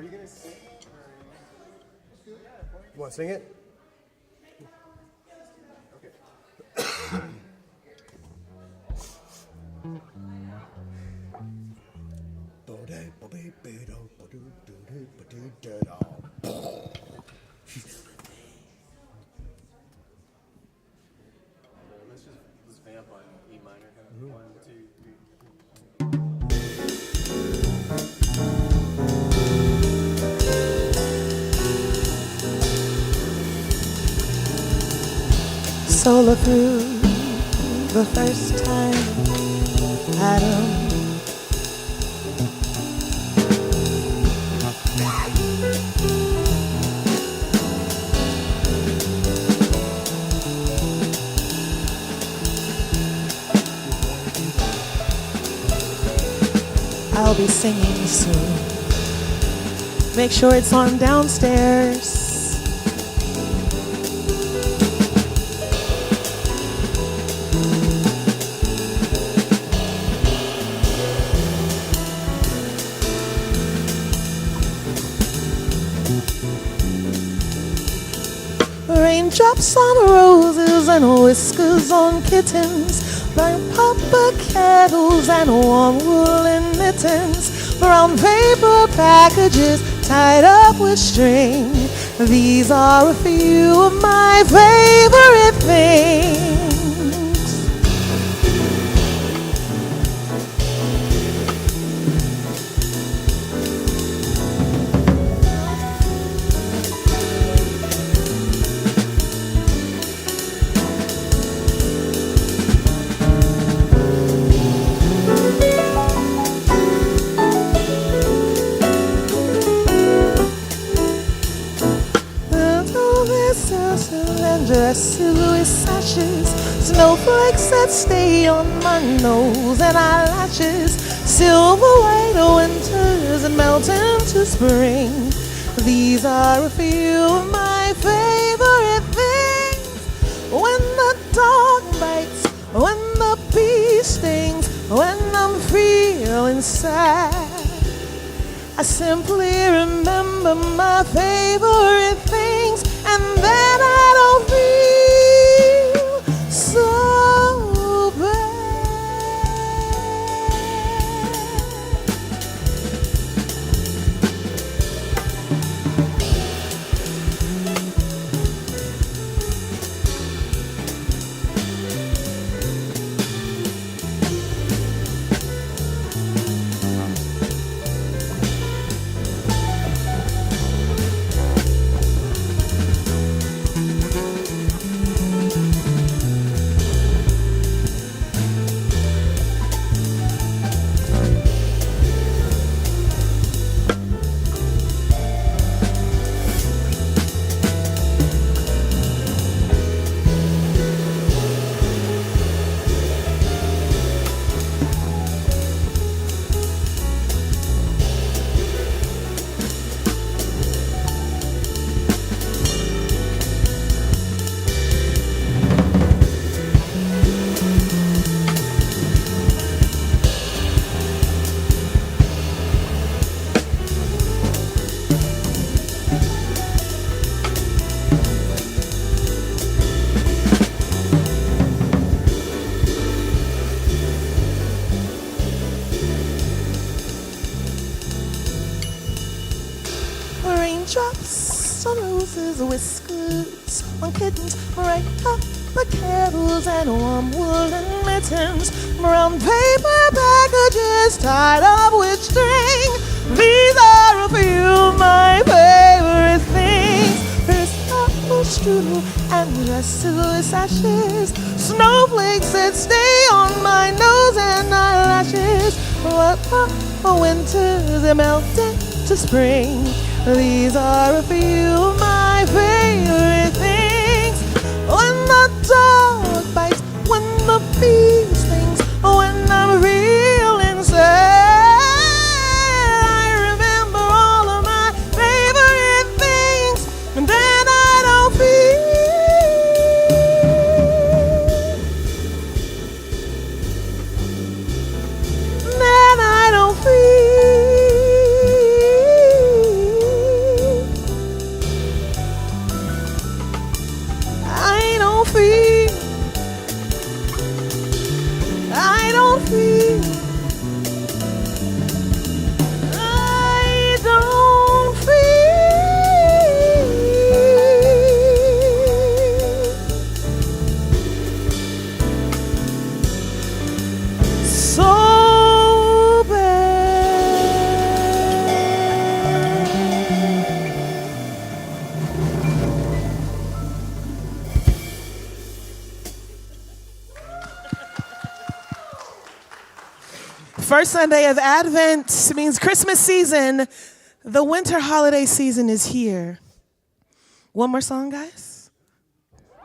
Are you going to sing? You want to sing it? Let's vamp on E minor. 1, 2, 3. Solo through the first time, Adam. I'll be singing soon. Make sure it's on downstairs. Raindrops on roses and whiskers on kittens, burnt copper kettles and warm woolen mittens, brown paper packages tied up with string. These are a few of my favorite things. Dresses with sashes, snowflakes that stay on my nose and eyelashes, silver white winters and melt into spring. These are a few of my favorite things. When the dog bites, when the bee stings, when I'm feeling sad, I simply remember my favorite things, and then I don't feel so raindrops on roses, whiskers on kittens, bright copper kettles and warm woolen mittens, brown paper packages tied up with string. These are a few of my favorite things. There's apple strudel and dresses with sashes, snowflakes that stay on my nose and eyelashes, what winters that melt into spring. These are a few of my favorite things. When the dog bites, when the bee stings, when I'm feeling sad, I remember all of my favorite things, and then I don't feel then I don't feel First Sunday of Advent means Christmas season. The winter holiday season is here. One more song, guys?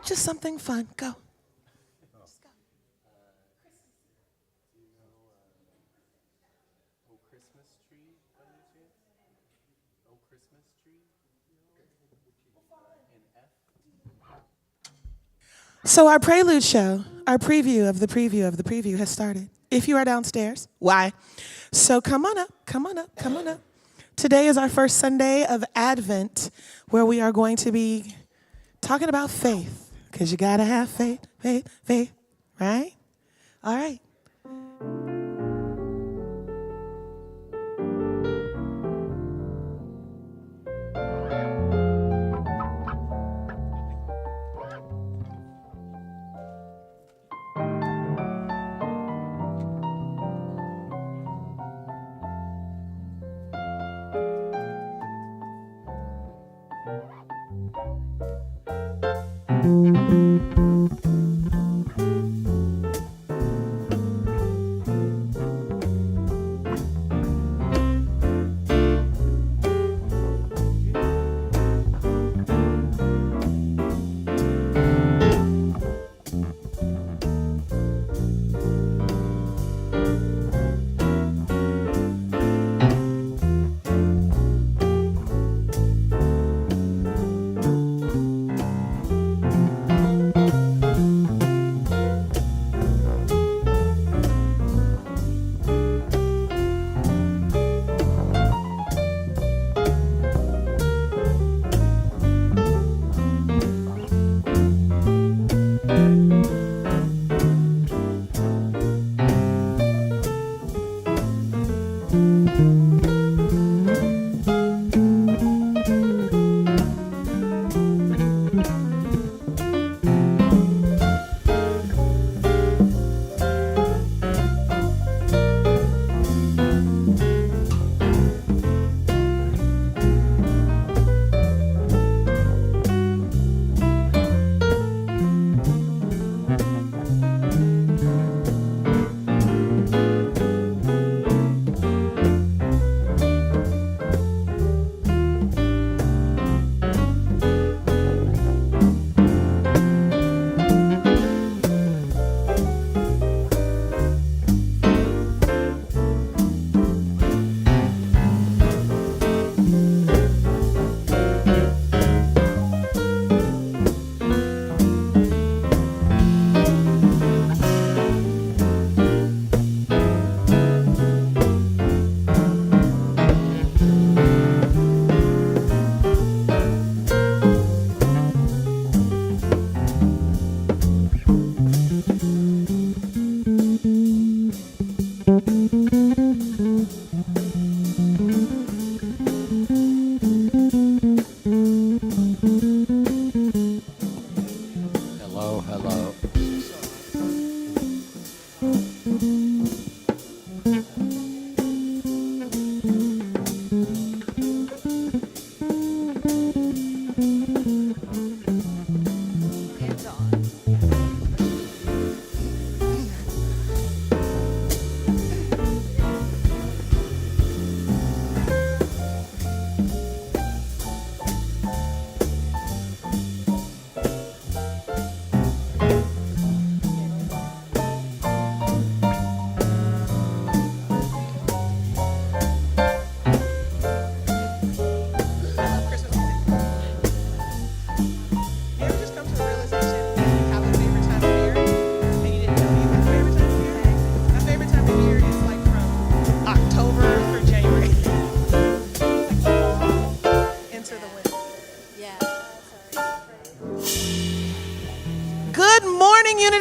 Just something fun. Go. So our prelude show, our preview of the preview has started. If you are downstairs, why? So come on up. Today is our first Sunday of Advent, where we are going to be talking about faith, because you gotta have faith, right? All right.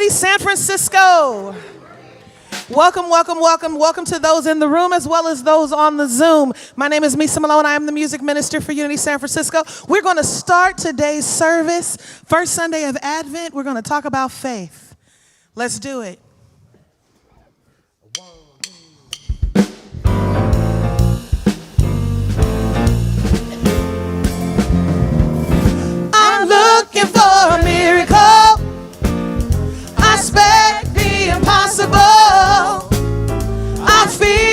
San Francisco. Welcome to those in the room as well as those on the Zoom. My name is Misa Malone. I am the music minister for Unity San Francisco. We're going to start today's service, first Sunday of Advent. We're going to talk about faith. Let's do it. I'm looking for a miracle. I expect the impossible. I feel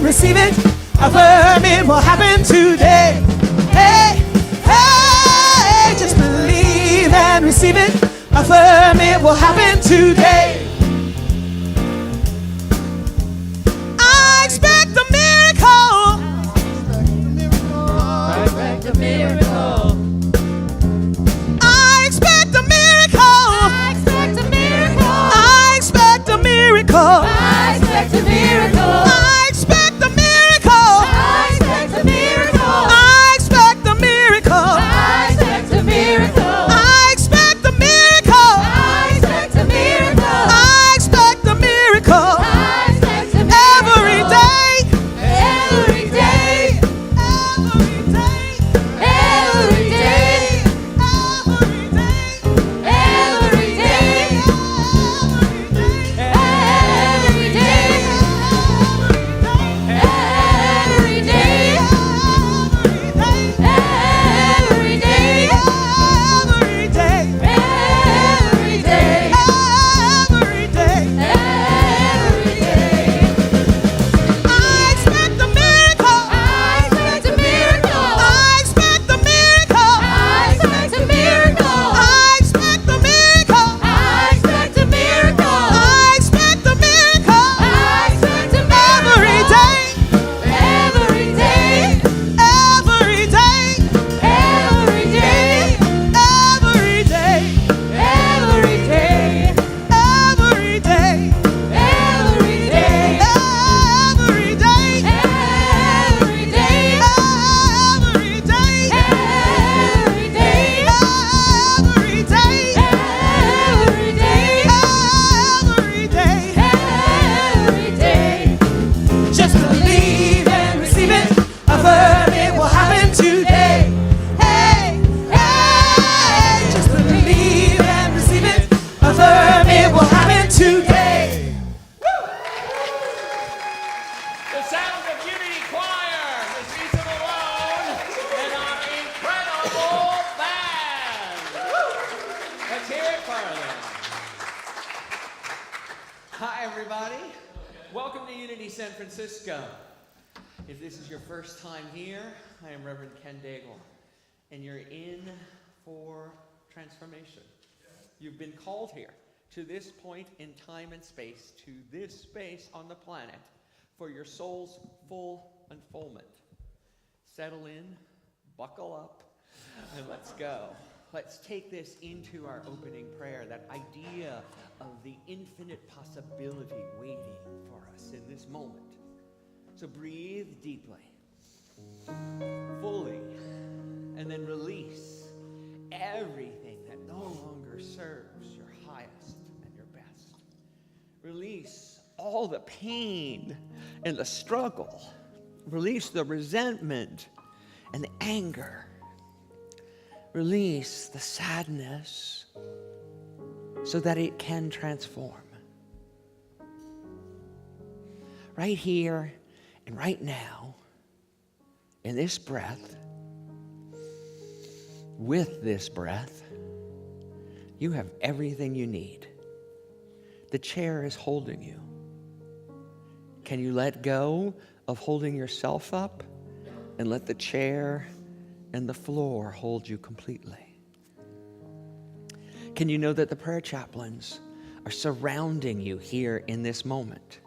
receive it. Affirm it will happen today. Hey, hey, just believe and receive it. Affirm it will happen today. I expect a miracle. I expect a miracle. I expect a miracle. I expect a miracle. I expect a miracle. I expect a miracle. I expect a miracle. I expect a miracle. I expect a miracle. I expect a miracle. I expect a miracle. I expect a miracle. I expect a miracle. I expect a miracle. Every day. Every day. Every day. Every day. Every day. Every day. Every day. Every day. Every day. Every day. Every day. Every day. Every day. I expect a miracle. I expect a miracle. I expect a miracle. I expect a miracle. I expect a miracle. I expect a miracle. I expect a miracle. I expect a miracle. Every day. Every day. Every day. Every day. Every day. Every day. Every day. Every day. Every day. Every day. Every day. Every day. Every day. Every day. Every day. Every day. Just believe and receive it. Affirm it will happen today. Hey, hey. Just believe and receive it. Affirm it will happen today. The sounds of Unity Choir, Miss Lisa Malone, and our incredible band. Let's hear it for them. Hi, everybody. Welcome to Unity San Francisco. If this is your first time here, I am Reverend Ken Daigle, and you're in for transformation. You've been called here to this point in time and space, to this space on the planet, for your soul's full unfoldment. Settle in, buckle up, and let's go. Let's take this into our opening prayer, that idea of the infinite possibility waiting for us in this moment. So breathe deeply, fully, and then release everything that no longer serves your highest and your best. Release all the pain and the struggle. Release the resentment and the anger. Release the sadness so that it can transform. Right here and right now, in this breath, with this breath, you have everything you need. The chair is holding you. Can you let go of holding yourself up and let the chair and the floor hold you completely? Can you know that the prayer chaplains are surrounding you here in this moment?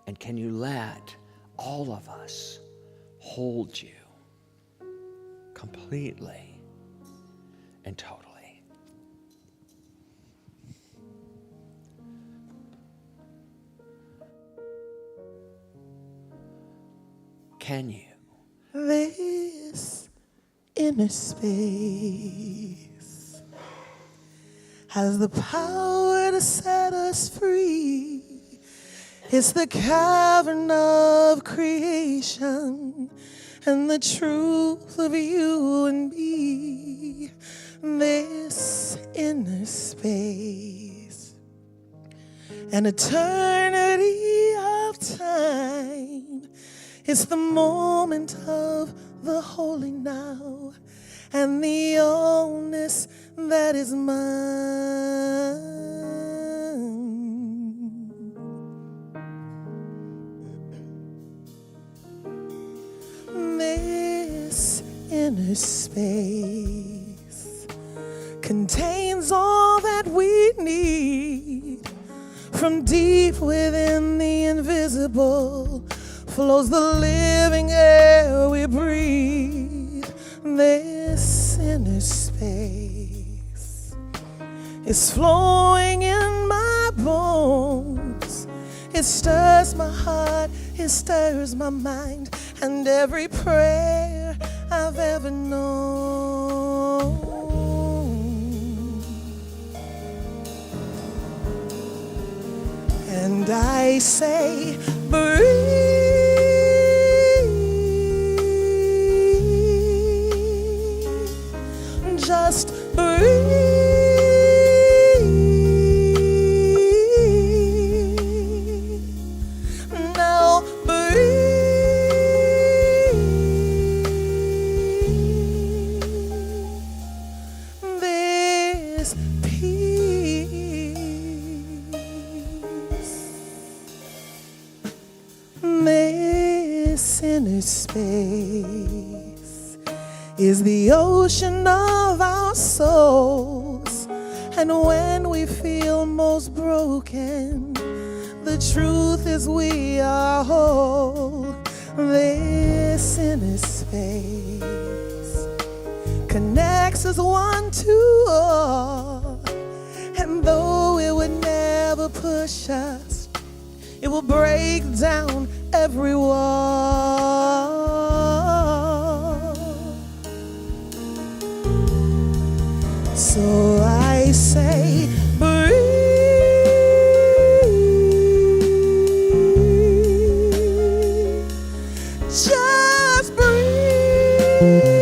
And can you let all of us hold you completely and totally? Can you? This inner space has the power to set us free. It's the cavern of creation and the truth of you and me. This inner space, an eternity of time. It's the moment of the holy now and the allness that is mine. inner space contains all that we need. From deep within the invisible flows the living air we breathe. This inner space is flowing in my bones. It stirs my heart, it stirs my mind, and every prayer I've ever known. And I say, breathe, just breathe. Now breathe. This This inner space is the ocean of our souls. And when we feel most broken, the truth is we are whole. This inner space connects us one to all. And though it would never push us, it will break down every wall. So I say, breathe, just breathe.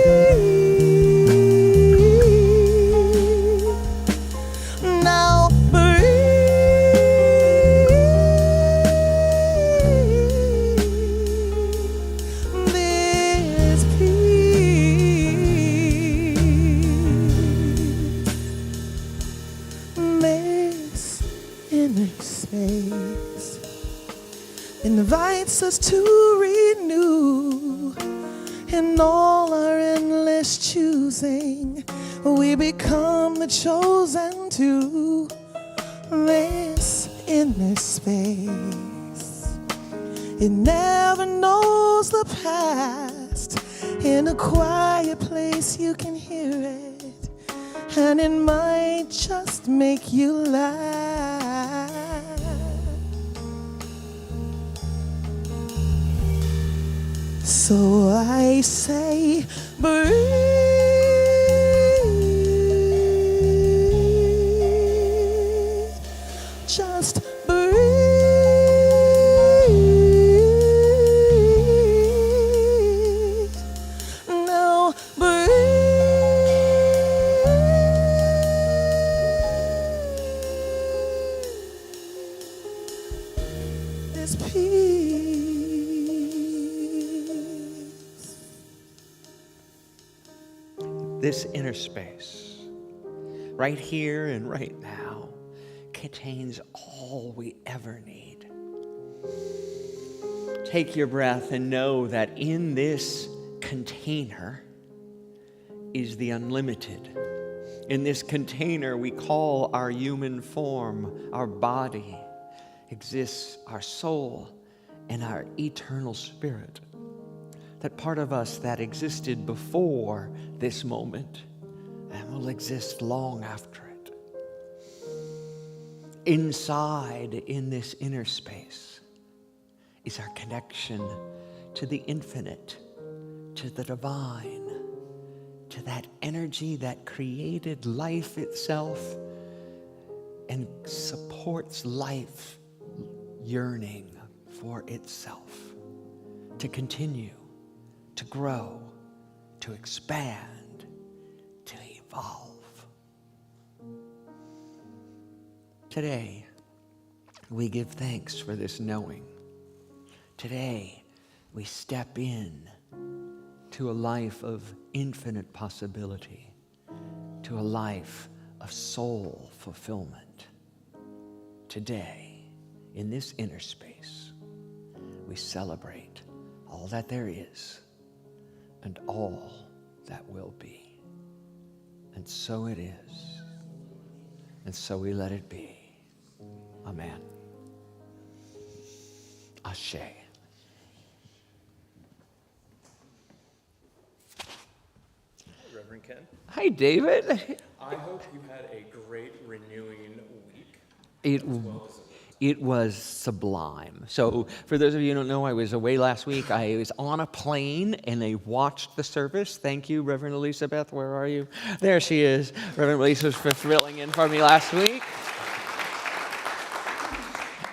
Now space invites us to renew. In all our endless choosing, we become the chosen to. This inner space, it never knows the past. In a quiet place you can hear it, and it might just make you laugh. So I say, breathe, just breathe. Now breathe. This peace. This inner space, right here and right now, contains all we ever need. Take your breath and know that in this container is the unlimited. In this container we call our human form, our body, exists our soul and our eternal spirit. That part of us that existed before this moment and will exist long after it. Inside, in this inner space, is our connection to the infinite, to the divine, to that energy that created life itself and supports life yearning for itself, to continue, to grow, to expand, to evolve. Today, we give thanks for this knowing. Today, we step in to a life of infinite possibility, to a life of soul fulfillment. Today, in this inner space, we celebrate all that there is and all that will be. And so it is. And so we let it be. Amen. Ashe. Reverend Ken, Hi, David. I hope you had a great renewing week. It was sublime. So for those of you who don't know, I was away last week. I was on a plane and I watched the service. Thank you, Reverend Elizabeth. Where are you? There she is. Reverend Elizabeth for filling in for me last week.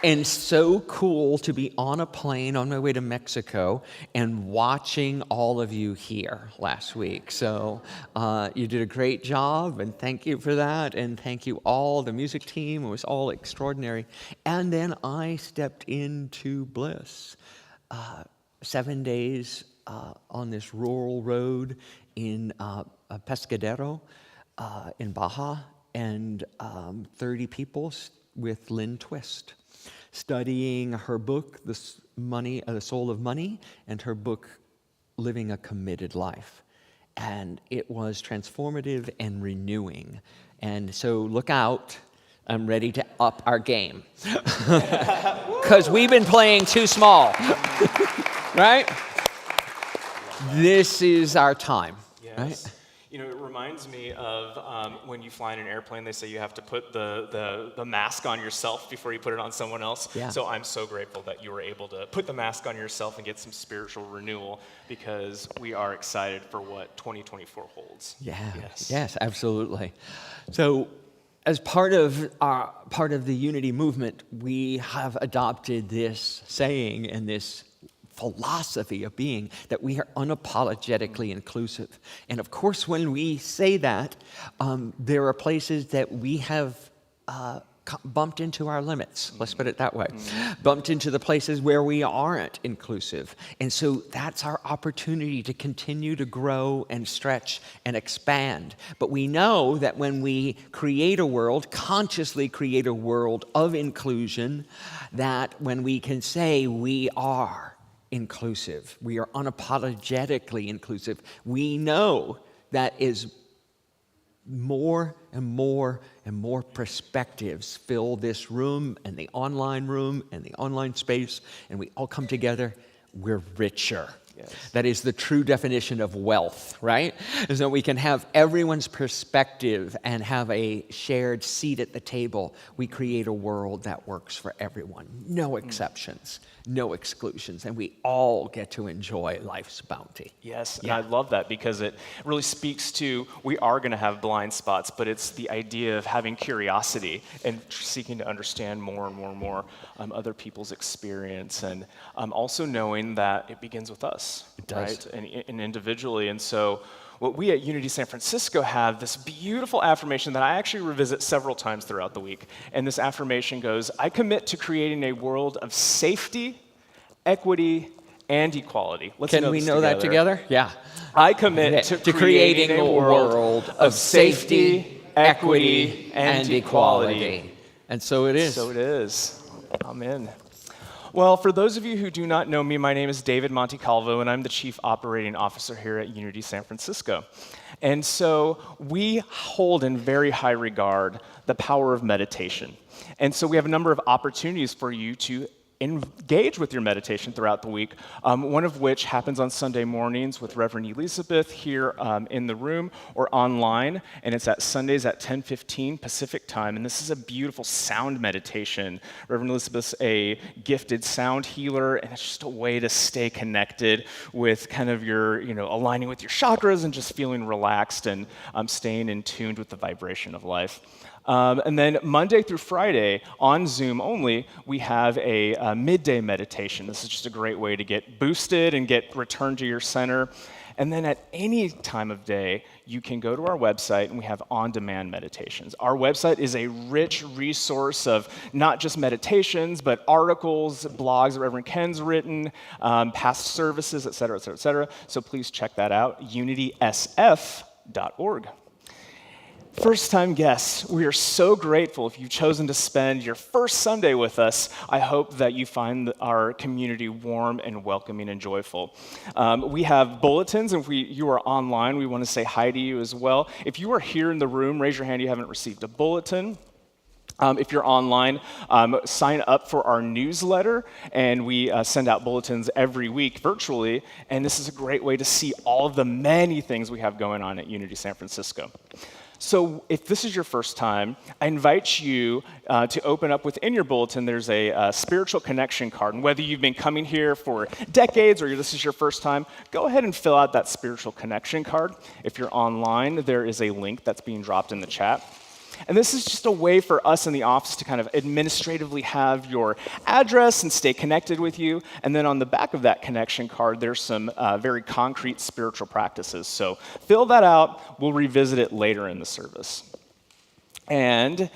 And so cool to be on a plane on my way to Mexico and watching all of you here last week. So you did a great job, and thank you for that. And thank you all, the music team. It was all extraordinary. And then I stepped into bliss. 7 days on this rural road in Pescadero in Baja, and 30 people with Lynn Twist, studying her book, The Soul of Money, and her book, Living a Committed Life. And it was transformative and renewing. And so look out. I'm ready to up our game. Because we've been playing too small. Right? This is our time. Yes. Right? You know, it reminds me of when you fly in an airplane, they say you have to put the mask on yourself before you put it on someone else. Yeah. So I'm so grateful that you were able to put the mask on yourself and get some spiritual renewal, because we are excited for what 2024 holds. Yeah. Yes. Yes, absolutely. So as part of the unity movement, we have adopted this saying and this philosophy of being that we are unapologetically inclusive. And of course, when we say that, there are places that we have bumped into our limits, let's put it that way, bumped into the places where we aren't inclusive. And so that's our opportunity to continue to grow and stretch and expand. But we know that when we create a world, consciously create a world of inclusion, that when we can say we are inclusive, we are unapologetically inclusive, we know that is more and more and more perspectives fill this room and the online space, and we all come together, we're richer. Yes. That is the true definition of wealth, right? And so we can have everyone's perspective and have a shared seat at the table. We create a world that works for everyone. No exceptions, no exclusions, and we all get to enjoy life's bounty. Yes, Yeah. and I love that, because it really speaks to, we are going to have blind spots, but it's the idea of having curiosity and seeking to understand more and more and more other people's experience, and also knowing that it begins with us. It does. Right? And individually. And so what we at Unity San Francisco have, this beautiful affirmation that I actually revisit several times throughout the week. And this affirmation goes, I commit to creating a world of safety, equity, and equality. Can we know that together? Yeah. I commit to creating a world of safety, equity, and equality. And so it is. So it is. Amen. Well, for those of you who do not know me, my name is David Montecalvo, and I'm the Chief Operating Officer here at Unity San Francisco. And so we hold in very high regard the power of meditation. And so we have a number of opportunities for you to engage with your meditation throughout the week, one of which happens on Sunday mornings with Reverend Elizabeth here in the room or online, and it's at Sundays at 10:15 Pacific time, and this is a beautiful sound meditation. Reverend Elizabeth's a gifted sound healer, and it's just a way to stay connected with kind of your, aligning with your chakras and just feeling relaxed and staying in tune with the vibration of life. And then Monday through Friday, on Zoom only, we have a midday meditation. This is just a great way to get boosted and get returned to your center. And then at any time of day, you can go to our website, and we have on-demand meditations. Our website is a rich resource of not just meditations, but articles, blogs that Reverend Ken's written, past services, et cetera, et cetera, et cetera. So please check that out, unitysf.org. First-time guests, we are so grateful if you've chosen to spend your first Sunday with us. I hope that you find our community warm and welcoming and joyful. We have bulletins, and if you are online, we want to say hi to you as well. If you are here in the room, raise your hand you haven't received a bulletin. If you're online, sign up for our newsletter, and we send out bulletins every week virtually, and this is a great way to see all of the many things we have going on at Unity San Francisco. So if this is your first time, I invite you to open up within your bulletin. There's a spiritual connection card, and whether you've been coming here for decades or this is your first time, go ahead and fill out that spiritual connection card. If you're online, there is a link that's being dropped in the chat. And this is just a way for us in the office to kind of administratively have your address and stay connected with you. And then on the back of that connection card, there's some very concrete spiritual practices. So fill that out. We'll revisit it later in the service. And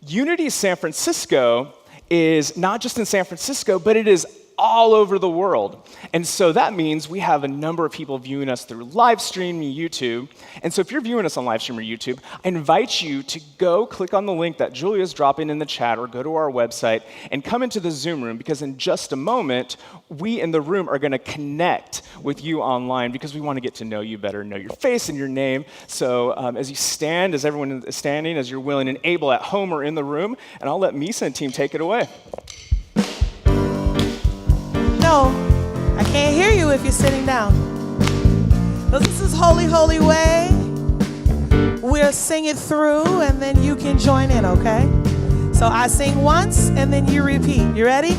Unity San Francisco is not just in San Francisco, but it is all over the world. And so that means we have a number of people viewing us through Livestream and YouTube. And so if you're viewing us on Livestream or YouTube, I invite you to go click on the link that Julia's dropping in the chat, or go to our website and come into the Zoom room, because in just a moment, we in the room are going to connect with you online, because we want to get to know you better, know your face and your name. So as you stand, as everyone is standing, as you're willing and able at home or in the room, and I'll let Misa and team take it away. No, I can't hear you if you're sitting down. So this is Holy, Holy Way. We'll sing it through, and then you can join in, okay? So I sing once, and then you repeat. You ready?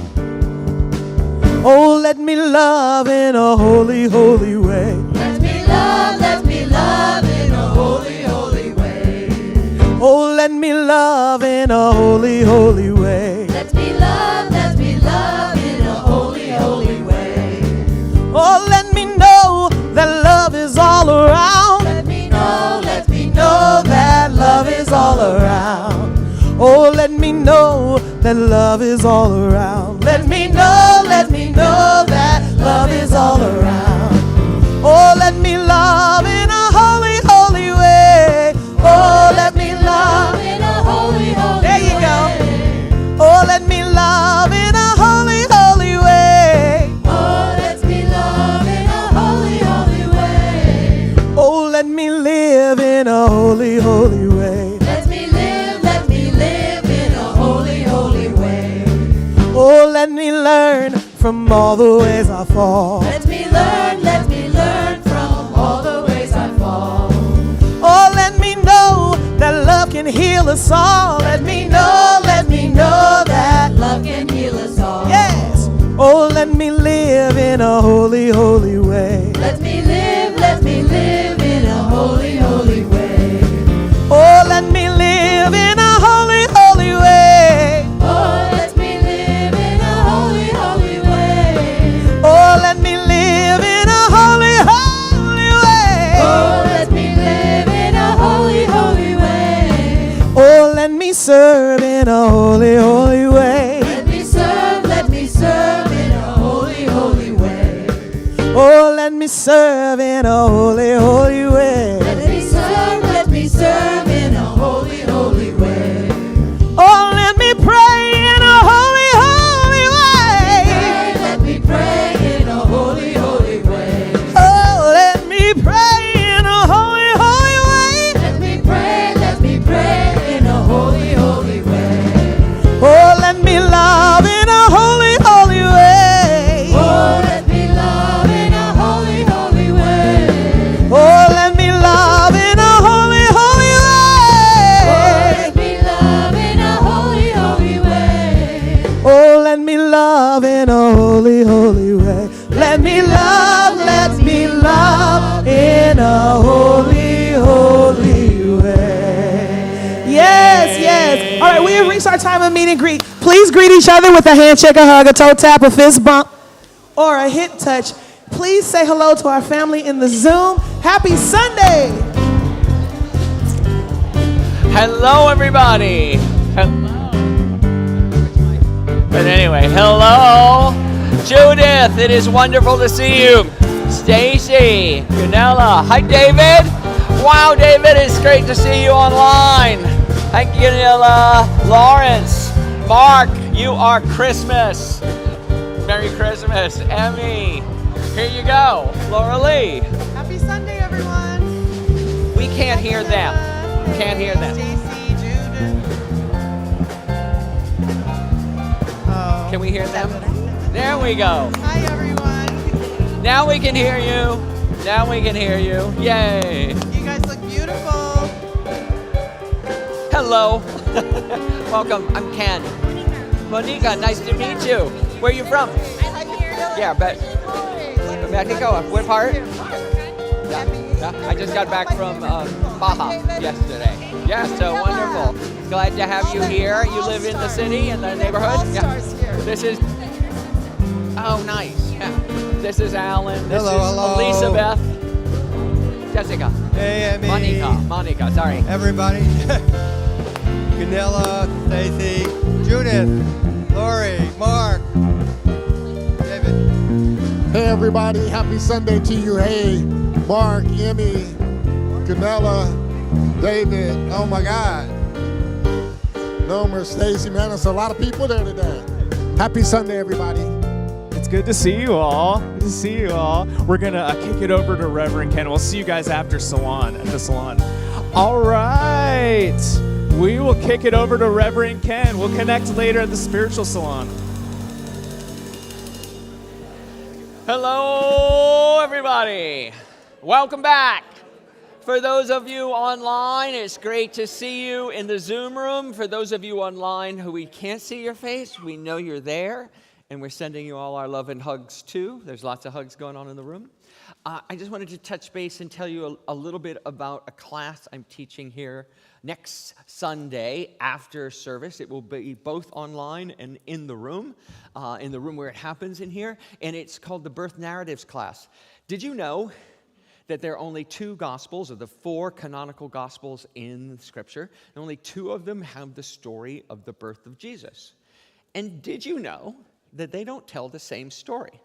Oh, let me love in a holy, holy way. Let me love in a holy, holy way. Oh, let me love in a holy, holy way. Let me love in a holy, holy way. Oh, let me know that love is all around. Let me know that love is all around. Oh, let me know that love is all around. Let me know that love is all around. Oh, let me love in a holy, holy way. Oh, let me love. in a holy, holy There you way. go. Oh, let me love in a holy, holy way. Oh, let me love in a holy, holy way. Oh, let me live in a holy, holy way. Let me live in a holy, holy way. Oh, let me learn from all the ways I fall. Let me learn from all the ways I fall. Oh, let me know that love can heal us all. Let me know that. Love can heal us all. Yes. Oh, let me live in a holy, holy way. Let me live in a holy, holy way. Oh, let me live in a holy, holy way. Oh, let me live in a holy, holy way. Oh, let me live in a holy, holy way. Oh, let me live in a holy, holy way. Oh, let me serve in a holy, holy way. Let me serve in a holy, holy way. Oh, let me serve in a holy, holy way. Let me serve in a holy, holy way. Oh, let me pray in a holy, holy way. Let me pray in a holy, holy way. Oh, let me pray in a holy, holy way. Let me pray in a holy, holy way. Oh, let me love in a holy, holy way. Oh, let me love in a holy, holy way. Oh, let me love in a holy, holy way. Let me love in a holy, holy way. Oh, let me love in a holy, holy way. Let me love in a holy, holy way. Yes, yes. All right, we have reached our time of meet and greet. Please greet each other with a handshake, a hug, a toe tap, a fist bump, or a hip touch. Please say hello to our family in the Zoom. Happy Sunday. Hello, everybody. Hello. But anyway, hello, Judith. It is wonderful to see you. Stacy, Gunella. Hi, David. Wow, David, it's great to see you online. Thank you, Lawrence. Mark, you are Christmas. Merry Christmas. Emmy, here you go. Laura Lee. Happy Sunday, everyone. We can't hear them. Can't hear them. Stacy, Judith. Oh. Can we hear them? There we go. Hi, everyone. Now we can hear you. Now we can hear you. Yay. You guys look beautiful. Hello. Welcome. I'm Ken. Monica, nice to meet you. Where are you from? I live here. Yeah, Mexico. What part? Yeah, I just got back from Baja yesterday. Yeah, so wonderful. Glad to have you here. You live in the city, in the neighborhood? Yeah. This is, oh, nice. Yeah. This is Alan. This is Elizabeth. Jessica. Hey, Emmy. Monica, sorry. Everybody. Ganella, Stacy, Judith, Lori, Mark, David. Hey everybody, happy Sunday to you. Hey, Mark, Emmy, Ganella, David, oh my God. Nomer, Stacy, man, there's a lot of people there today. Happy Sunday, everybody. It's good to see you all. Good to see you all. We're going to kick it over to Reverend Ken. We'll see you guys after salon, at the salon. All right. We will kick it over to Reverend Ken. We'll connect later at the spiritual salon. Hello, everybody. Welcome back. For those of you online, it's great to see you in the Zoom room. For those of you online who we can't see your face, we know you're there, and we're sending you all our love and hugs, too. There's lots of hugs going on in the room. I just wanted to touch base and tell you a little bit about a class I'm teaching here next Sunday after service. It will be both online and in the room where it happens in here, and it's called the Birth Narratives class. Did you know that there are only 2 Gospels of the 4 canonical Gospels in Scripture, and only 2 of them have the story of the birth of Jesus? And did you know that they don't tell the same story?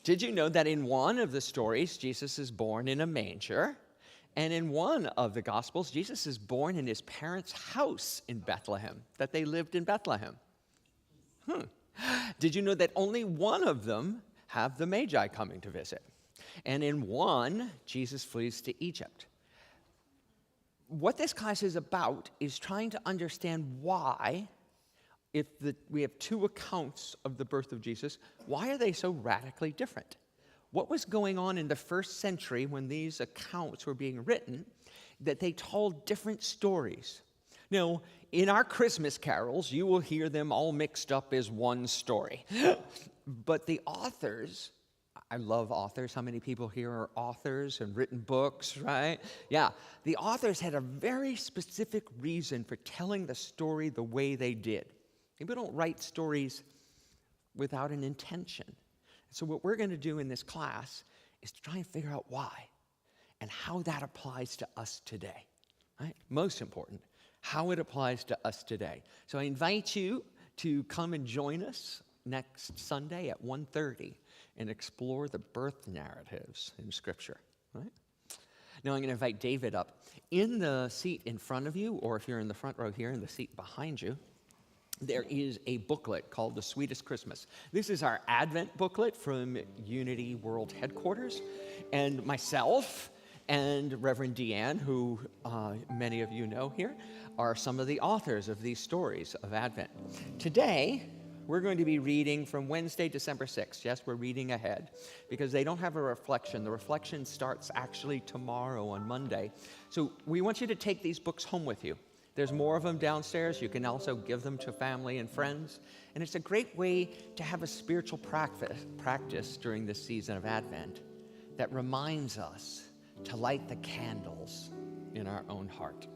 Did you know that in one of the stories, Jesus is born in a manger, and in one of the Gospels, Jesus is born in his parents' house in Bethlehem, that they lived in Bethlehem? Did you know that only one of them have the Magi coming to visit? And in one, Jesus flees to Egypt. What this class is about is trying to understand why, if we have 2 accounts of the birth of Jesus, why are they so radically different? What was going on in the first century when these accounts were being written that they told different stories? Now, in our Christmas carols, you will hear them all mixed up as one story. But the authors, I love authors. How many people here are authors and written books, right? Yeah. The authors had a very specific reason for telling the story the way they did. People don't write stories without an intention. So what we're going to do in this class is to try and figure out why and how that applies to us today, right? Most important, how it applies to us today. So I invite you to come and join us next Sunday at 1:30 and explore the birth narratives in Scripture, right? Now I'm going to invite David up. In the seat in front of you, or if you're in the front row here, in the seat behind you, there is a booklet called The Sweetest Christmas. This is our Advent booklet from Unity World Headquarters. And myself and Reverend Deanne, who many of you know here, are some of the authors of these stories of Advent. Today, we're going to be reading from Wednesday, December 6th. Yes, we're reading ahead because they don't have a reflection. The reflection starts actually tomorrow on Monday. So we want you to take these books home with you. There's more of them downstairs. You can also give them to family and friends. And it's a great way to have a spiritual practice during this season of Advent that reminds us to light the candles in our own heart.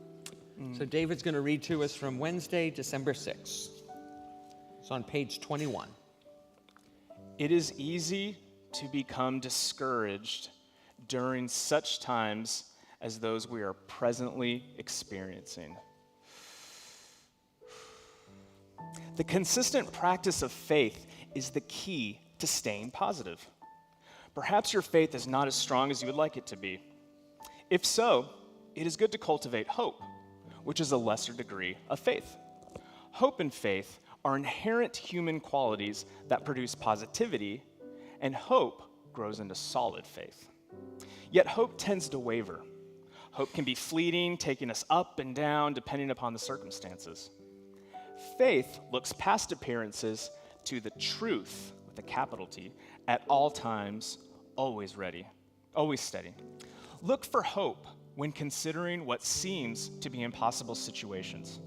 So David's going to read to us from Wednesday, December 6th. It's on page 21. It is easy to become discouraged during such times as those we are presently experiencing. The consistent practice of faith is the key to staying positive. Perhaps your faith is not as strong as you would like it to be. If so, it is good to cultivate hope, which is a lesser degree of faith. Hope and faith are inherent human qualities that produce positivity, and hope grows into solid faith. Yet hope tends to waver. Hope can be fleeting, taking us up and down depending upon the circumstances. Faith looks past appearances to the truth, with a capital T, at all times, always ready, always steady. Look for hope when considering what seems to be impossible situations.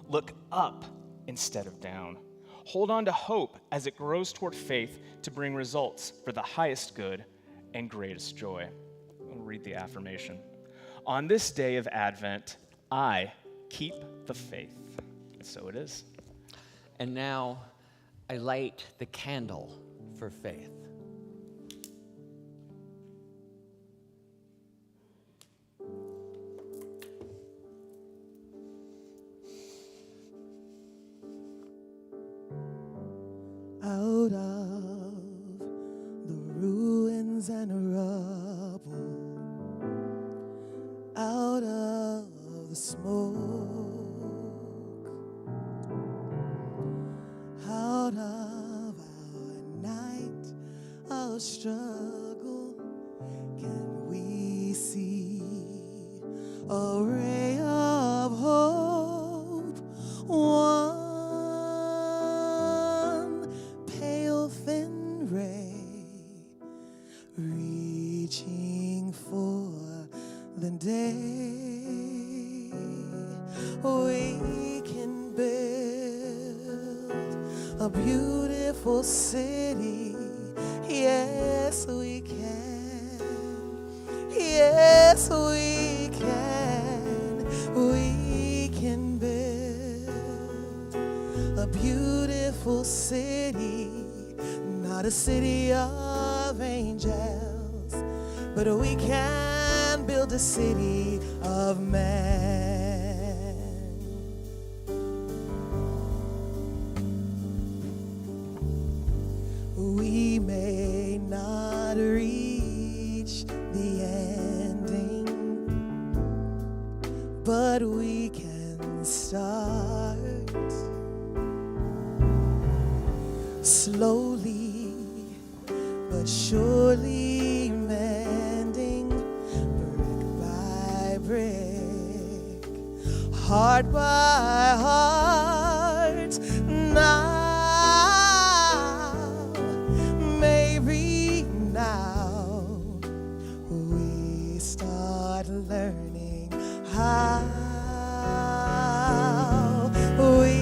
Look up instead of down. Hold on to hope as it grows toward faith to bring results for the highest good and greatest joy. I'll read the affirmation. On this day of Advent, I keep the faith. And so it is. And now I light the candle for faith. Out of the ruins and rubble, out of the smoke, out of our night of struggle, can we see a ray of hope? One pale thin ray reaching for the day. We can build a beautiful city. Yes, we can. Yes, we can. We can build a beautiful city, not a city of angels, but we can build a city of man. We may not reach the ending, but we can start slowly but surely, mending brick by brick, heart by heart. Now we start learning how we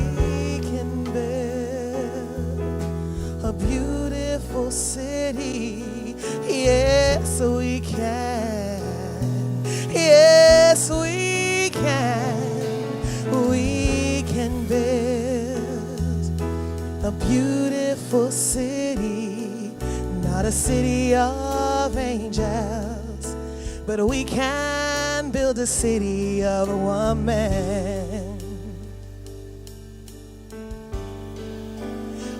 can build a beautiful city. Yes, we can. Yes, we can. We can build a beautiful city, not a city of angels, but we can build a city of one man.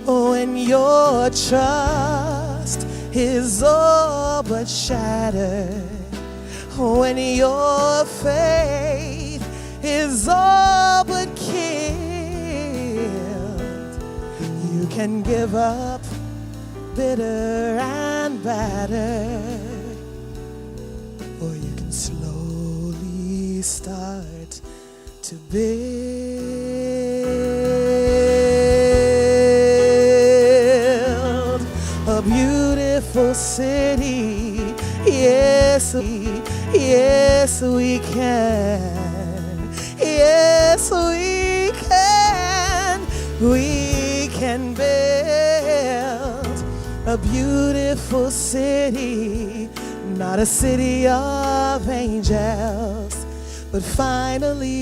When your trust is all but shattered, when your faith is all but killed, you can give up bitter and battered, or you can slowly start to build a beautiful city. Yes, yes, we can. Yes, we can. We can build a beautiful city, not a city of angels, but finally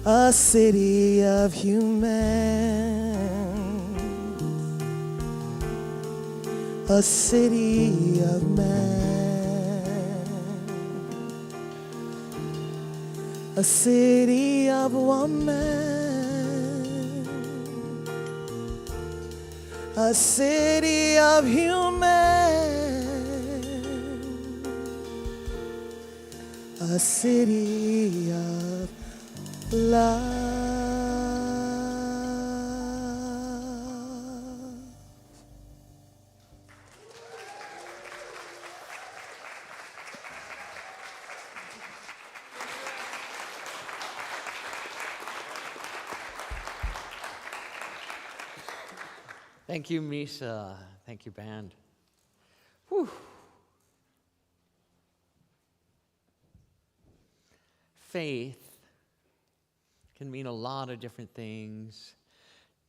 a city of human, a city of man, a city of woman, a city of human, a city of love. Thank you, Misa. Thank you, band. Whew. Faith can mean a lot of different things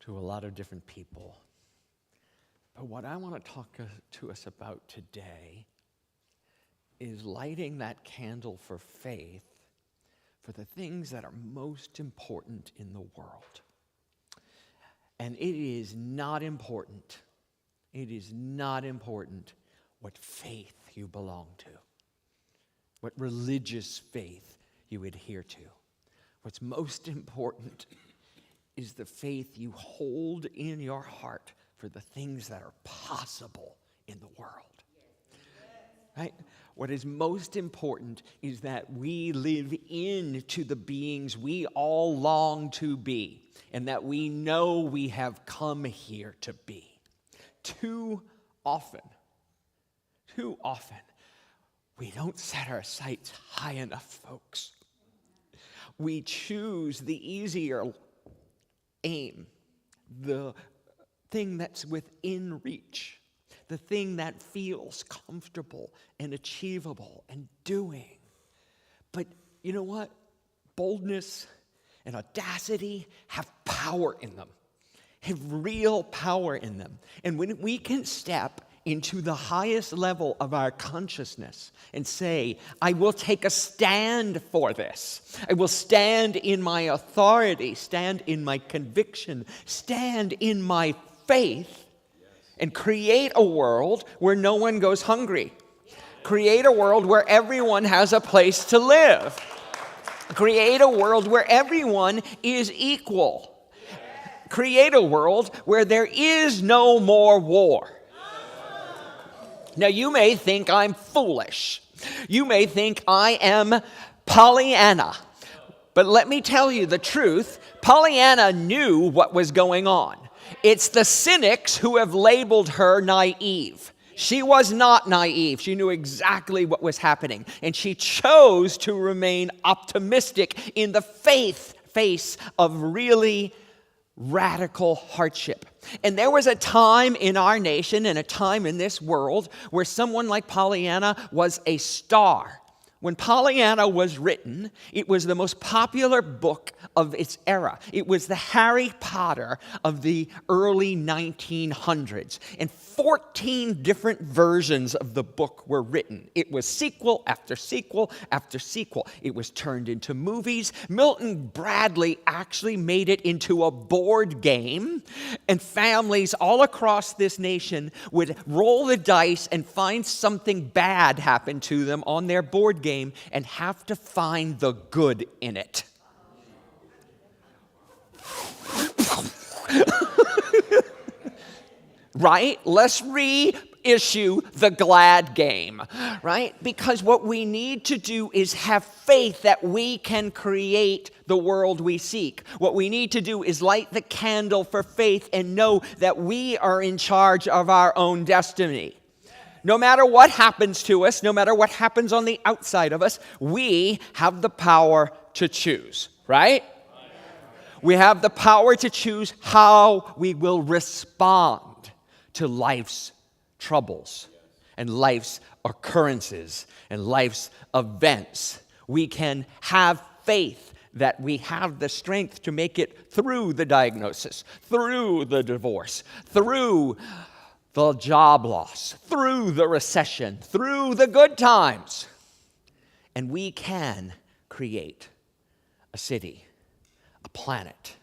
to a lot of different people. But what I want to talk to us about today is lighting that candle for faith for the things that are most important in the world. And it is not important what faith you belong to, what religious faith you adhere to. What's most important is the faith you hold in your heart for the things that are possible in the world. Right? What is most important is that we live into the beings we all long to be, and that we know we have come here to be. Too often, we don't set our sights high enough, folks. We choose the easier aim, the thing that's within reach, the thing that feels comfortable and achievable and doing. But you know what? Boldness and audacity have power in them, have real power in them. And when we can step into the highest level of our consciousness and say, I will take a stand for this. I will stand in my authority, stand in my conviction, stand in my faith, and create a world where no one goes hungry. Create a world where everyone has a place to live. Create a world where everyone is equal. Create a world where there is no more war. Now, you may think I'm foolish. You may think I am Pollyanna. But let me tell you the truth. Pollyanna knew what was going on. It's the cynics who have labeled her naive. She was not naive. She knew exactly what was happening. And she chose to remain optimistic in the face of really radical hardship. And there was a time in our nation and a time in this world where someone like Pollyanna was a star. When Pollyanna was written, it was the most popular book of its era. It was the Harry Potter of the early 1900s. And 14 different versions of the book were written. It was sequel after sequel after sequel. It was turned into movies. Milton Bradley actually made it into a board game. And families all across this nation would roll the dice and find something bad happen to them on their board game and have to find the good in it. Right? Let's reissue the glad game, right? Because what we need to do is have faith that we can create the world we seek. What we need to do is light the candle for faith and know that we are in charge of our own destiny. No matter what happens to us, no matter what happens on the outside of us, we have the power to choose, right? We have the power to choose how we will respond to life's troubles and life's occurrences and life's events. We can have faith that we have the strength to make it through the diagnosis, through the divorce, through the job loss, through the recession, through the good times. And we can create a city, a planet,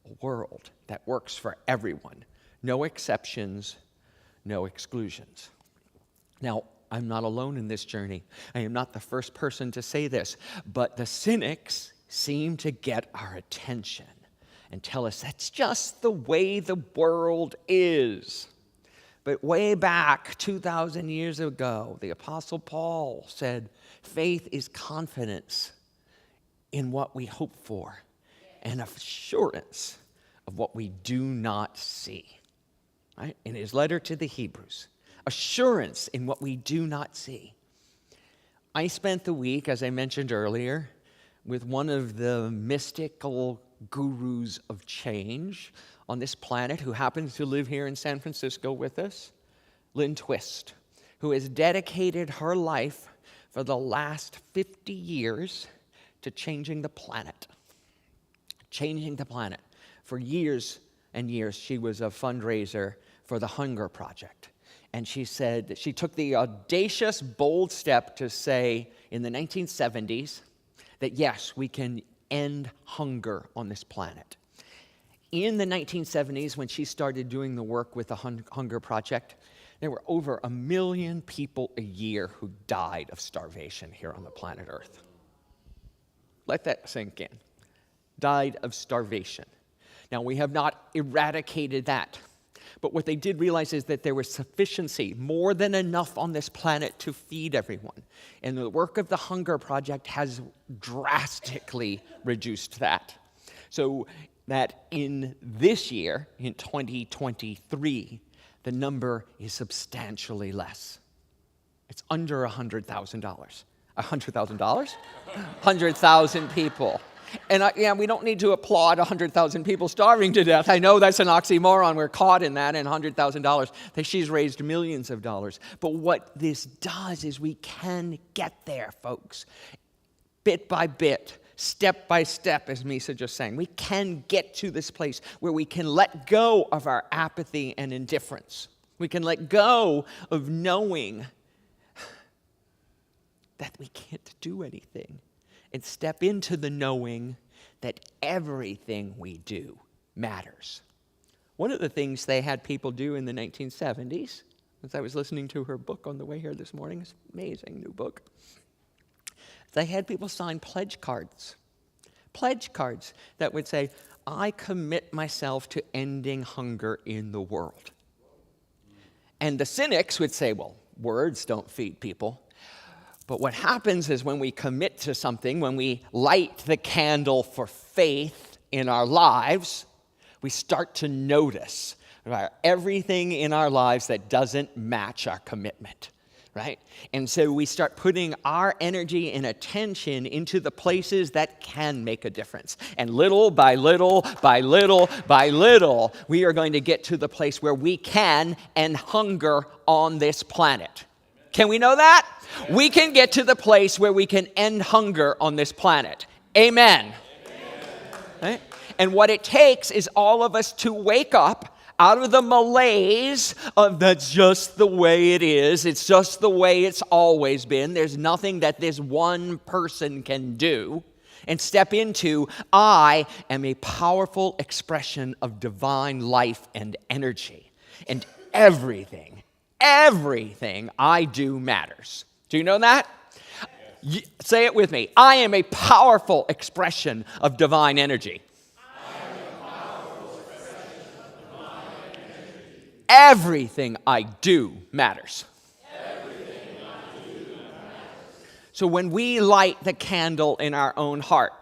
a world that works for everyone. No exceptions, no exclusions. Now, I'm not alone in this journey. I am not the first person to say this, but the cynics seem to get our attention and tell us that's just the way the world is. But way back 2,000 years ago, the Apostle Paul said, faith is confidence in what we hope for and assurance of what we do not see. Right? In his letter to the Hebrews, assurance in what we do not see. I spent the week, as I mentioned earlier, with one of the mystical gurus of change on this planet who happens to live here in San Francisco with us, Lynn Twist, who has dedicated her life for the last 50 years to changing the planet. Changing the planet. For years and years, she was a fundraiser for the Hunger Project. And she said that she took the audacious, bold step to say in the 1970s that yes, we can end hunger on this planet. In the 1970s, when she started doing the work with the Hunger Project, there were over 1 million people a year who died of starvation here on the planet Earth. Let that sink in. Died of starvation. Now, we have not eradicated that. But what they did realize is that there was sufficiency, more than enough on this planet to feed everyone. And the work of the Hunger Project has drastically reduced that. So that in this year, in 2023, the number is substantially less. It's under $100,000. $100,000? 100,000 people. And we don't need to applaud 100,000 people starving to death. I know that's an oxymoron. We're caught in that, and $100,000. She's raised millions of dollars. But what this does is we can get there, folks. Bit by bit, step by step, as Misa just sang. We can get to this place where we can let go of our apathy and indifference. We can let go of knowing that we can't do anything. And step into the knowing that everything we do matters. One of the things they had people do in the 1970s, as I was listening to her book on the way here this morning, it's an amazing new book, they had people sign pledge cards that would say, I commit myself to ending hunger in the world. And the cynics would say, well, words don't feed people. But what happens is when we commit to something, when we light the candle for faith in our lives, we start to notice everything in our lives that doesn't match our commitment, right? And so we start putting our energy and attention into the places that can make a difference. And little by little, by little, by little, we are going to get to the place where we can end hunger on this planet. Can we know that? We can get to the place where we can end hunger on this planet. Amen. Right? And what it takes is all of us to wake up out of the malaise of that's just the way it is. It's just the way it's always been. There's nothing that this one person can do. And step into, I am a powerful expression of divine life and energy. And everything I do matters. Do you know that? Say it with me. I am a powerful expression of divine energy. Everything I do matters. So when we light the candle in our own heart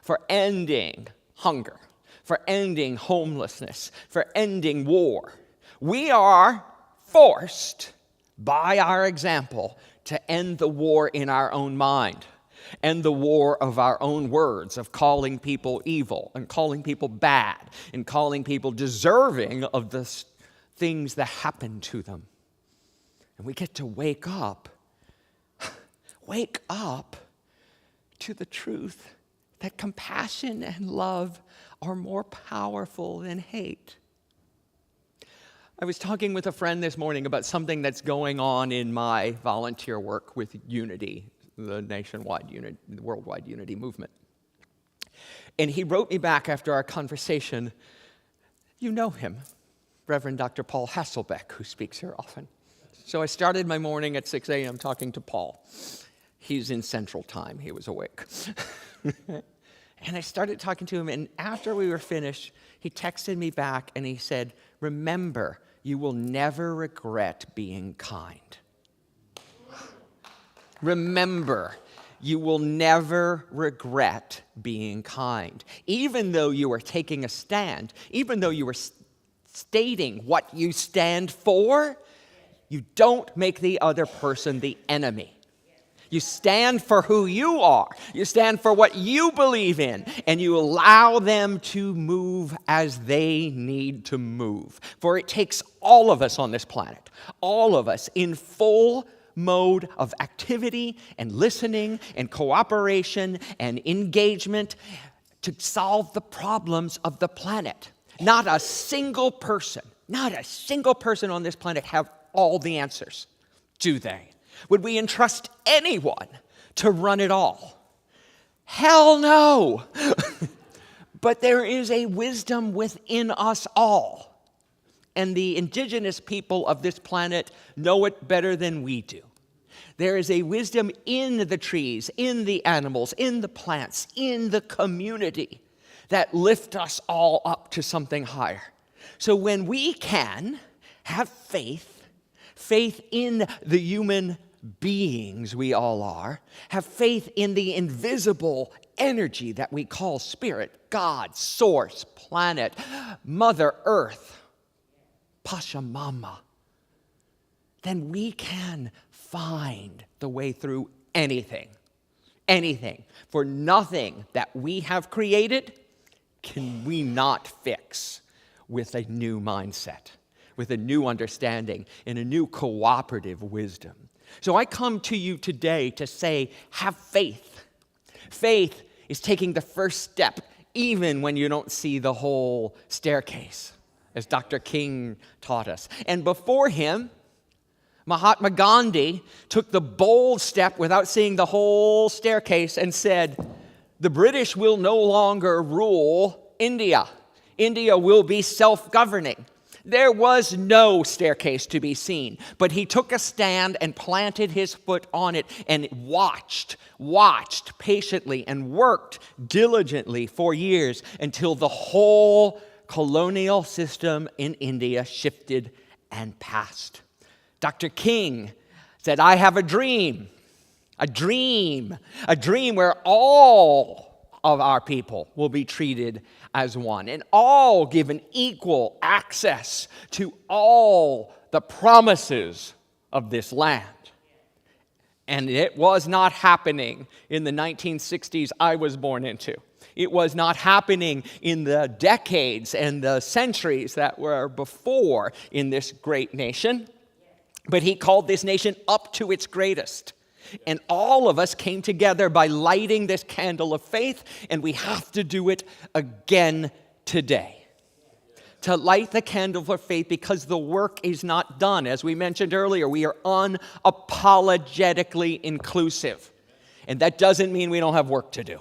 for ending hunger, for ending homelessness, for ending war, we are forced by our example to end the war in our own mind, end the war of our own words, of calling people evil and calling people bad and calling people deserving of the things that happen to them. And we get to wake up to the truth that compassion and love are more powerful than hate. I was talking with a friend this morning about something that's going on in my volunteer work with Unity, the the worldwide Unity movement. And he wrote me back after our conversation, you know him, Reverend Dr. Paul Hasselbeck, who speaks here often. So I started my morning at 6 a.m. talking to Paul. He's in Central Time. He was awake. And I started talking to him, and after we were finished, he texted me back and he said, remember, you will never regret being kind. Remember, you will never regret being kind. Even though you are taking a stand, even though you are stating what you stand for, you don't make the other person the enemy. You stand for who you are. You stand for what you believe in, and you allow them to move as they need to move. For it takes all of us on this planet, all of us in full mode of activity and listening and cooperation and engagement to solve the problems of the planet. Not a single person on this planet have all the answers, do they? Would we entrust anyone to run it all? Hell no! But there is a wisdom within us all. And the indigenous people of this planet know it better than we do. There is a wisdom in the trees, in the animals, in the plants, in the community that lift us all up to something higher. So when we can have faith in the human beings we all are, have faith in the invisible energy that we call spirit, God, source, planet, Mother Earth, Pachamama, then we can find the way through anything. Anything. For nothing that we have created can we not fix with a new mindset, with a new understanding, and a new cooperative wisdom. So I come to you today to say, have faith. Faith is taking the first step, even when you don't see the whole staircase, as Dr. King taught us. And before him, Mahatma Gandhi took the bold step without seeing the whole staircase and said, the British will no longer rule India. India will be self-governing. There was no staircase to be seen, but he took a stand and planted his foot on it and watched patiently and worked diligently for years until the whole colonial system in India shifted and passed. Dr. King said, I have a dream where all of our people will be treated as one, and all given equal access to all the promises of this land. And it was not happening in the 1960s I was born into. It was not happening in the decades and the centuries that were before in this great nation. But he called this nation up to its greatest. And all of us came together by lighting this candle of faith, and we have to do it again today. To light the candle of faith, because the work is not done. As we mentioned earlier, we are unapologetically inclusive. And that doesn't mean we don't have work to do.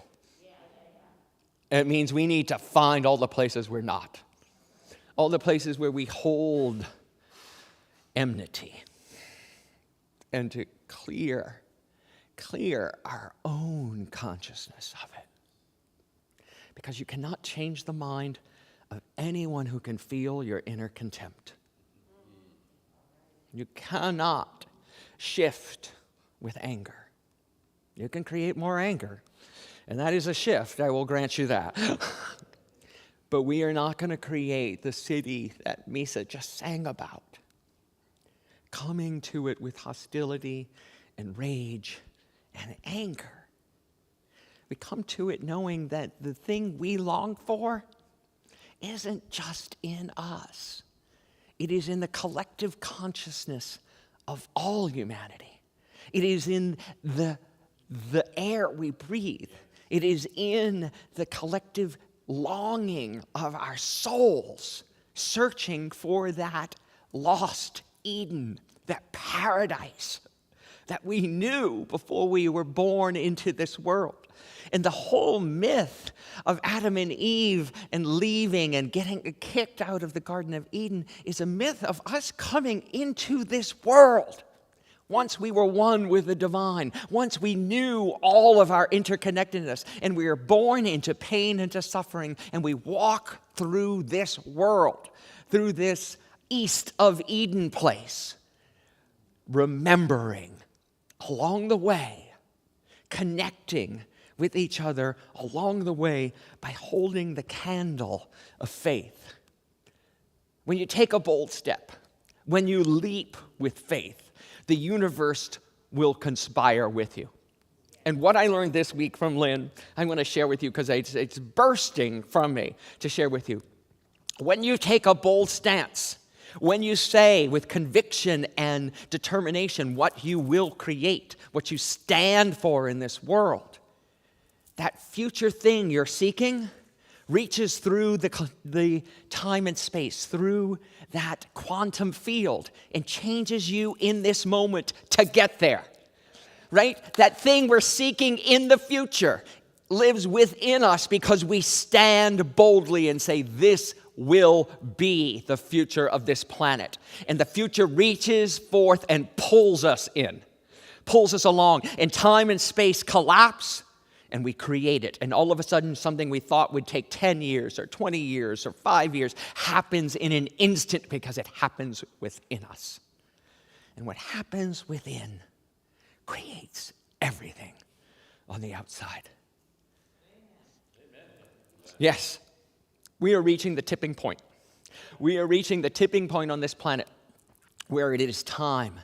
It means we need to find all the places we're not. All the places where we hold enmity. And to clear our own consciousness of it. Because you cannot change the mind of anyone who can feel your inner contempt. You cannot shift with anger. You can create more anger, and that is a shift, I will grant you that. But we are not going to create the city that Misa just sang about. Coming to it with hostility and rage and anger. We come to it knowing that the thing we long for isn't just in us. It is in the collective consciousness of all humanity. It is in the air we breathe. It is in the collective longing of our souls, searching for that lost Eden, that paradise that we knew before we were born into this world. And the whole myth of Adam and Eve and leaving and getting kicked out of the Garden of Eden is a myth of us coming into this world. Once we were one with the divine, once we knew all of our interconnectedness, and we are born into pain and to suffering, and we walk through this world, through this east of Eden Place, remembering along the way, connecting with each other along the way by holding the candle of faith. When you take a bold step, when you leap with faith, the universe will conspire with you. And what I learned this week from Lynn, I'm going to share with you because it's bursting from me to share with you. When you take a bold stance, when you say with conviction and determination what you will create, what you stand for in this world, that future thing you're seeking reaches through the time and space, through that quantum field, and changes you in this moment to get there. Right? That thing we're seeking in the future lives within us because we stand boldly and say, this will be the future of this planet. And the future reaches forth and pulls us in, pulls us along. And time and space collapse, and we create it. And all of a sudden, something we thought would take 10 years or 20 years or 5 years happens in an instant because it happens within us. And what happens within creates everything on the outside. Yes, we are reaching the tipping point. We are reaching the tipping point on this planet where it is time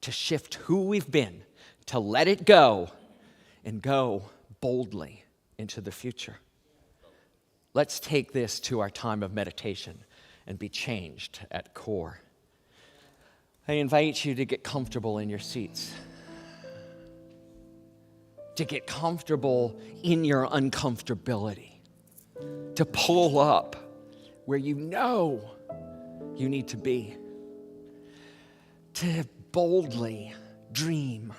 to shift who we've been, to let it go, and go boldly into the future. Let's take this to our time of meditation and be changed at core. I invite you to get comfortable in your seats, to get comfortable in your uncomfortability, to pull up where you know you need to be, to boldly dream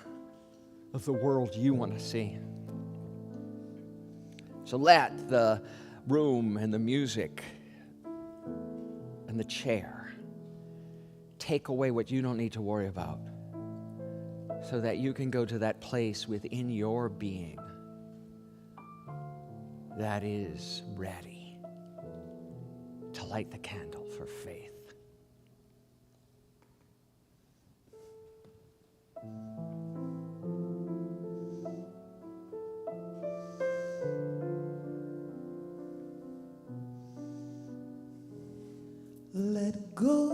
of the world you want to see. So let the room and the music and the chair take away what you don't need to worry about, so that you can go to that place within your being that is ready to light the candle for faith. Let go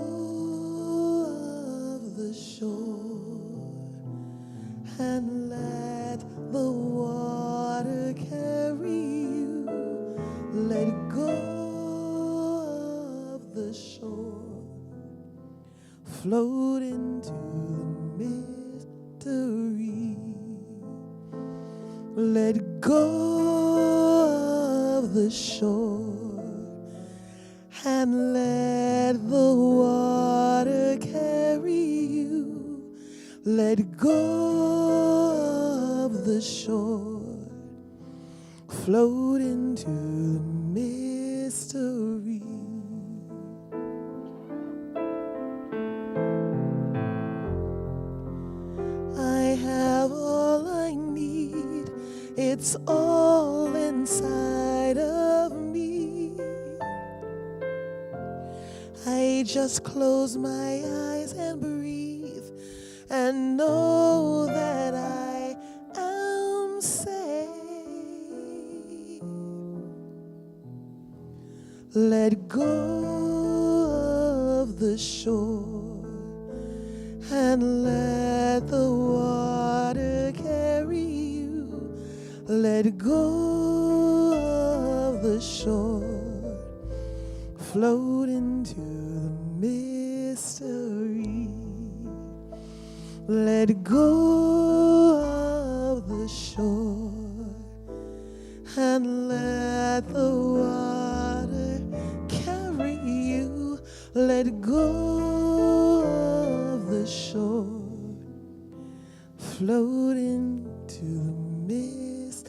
of the shore and let the water carry you. Let go of the shore, float into the mystery. Let go of the shore and let the water carry you. Let go of the shore, float into the mystery. I have all I need, it's all inside of me. I just close my eyes and breathe and know that I am safe. Let go of the shore and let the water carry you. Let go of the shore, float into the mystery. Let go of the shore and let the water carry you. Let go of the shore, float into the mystery.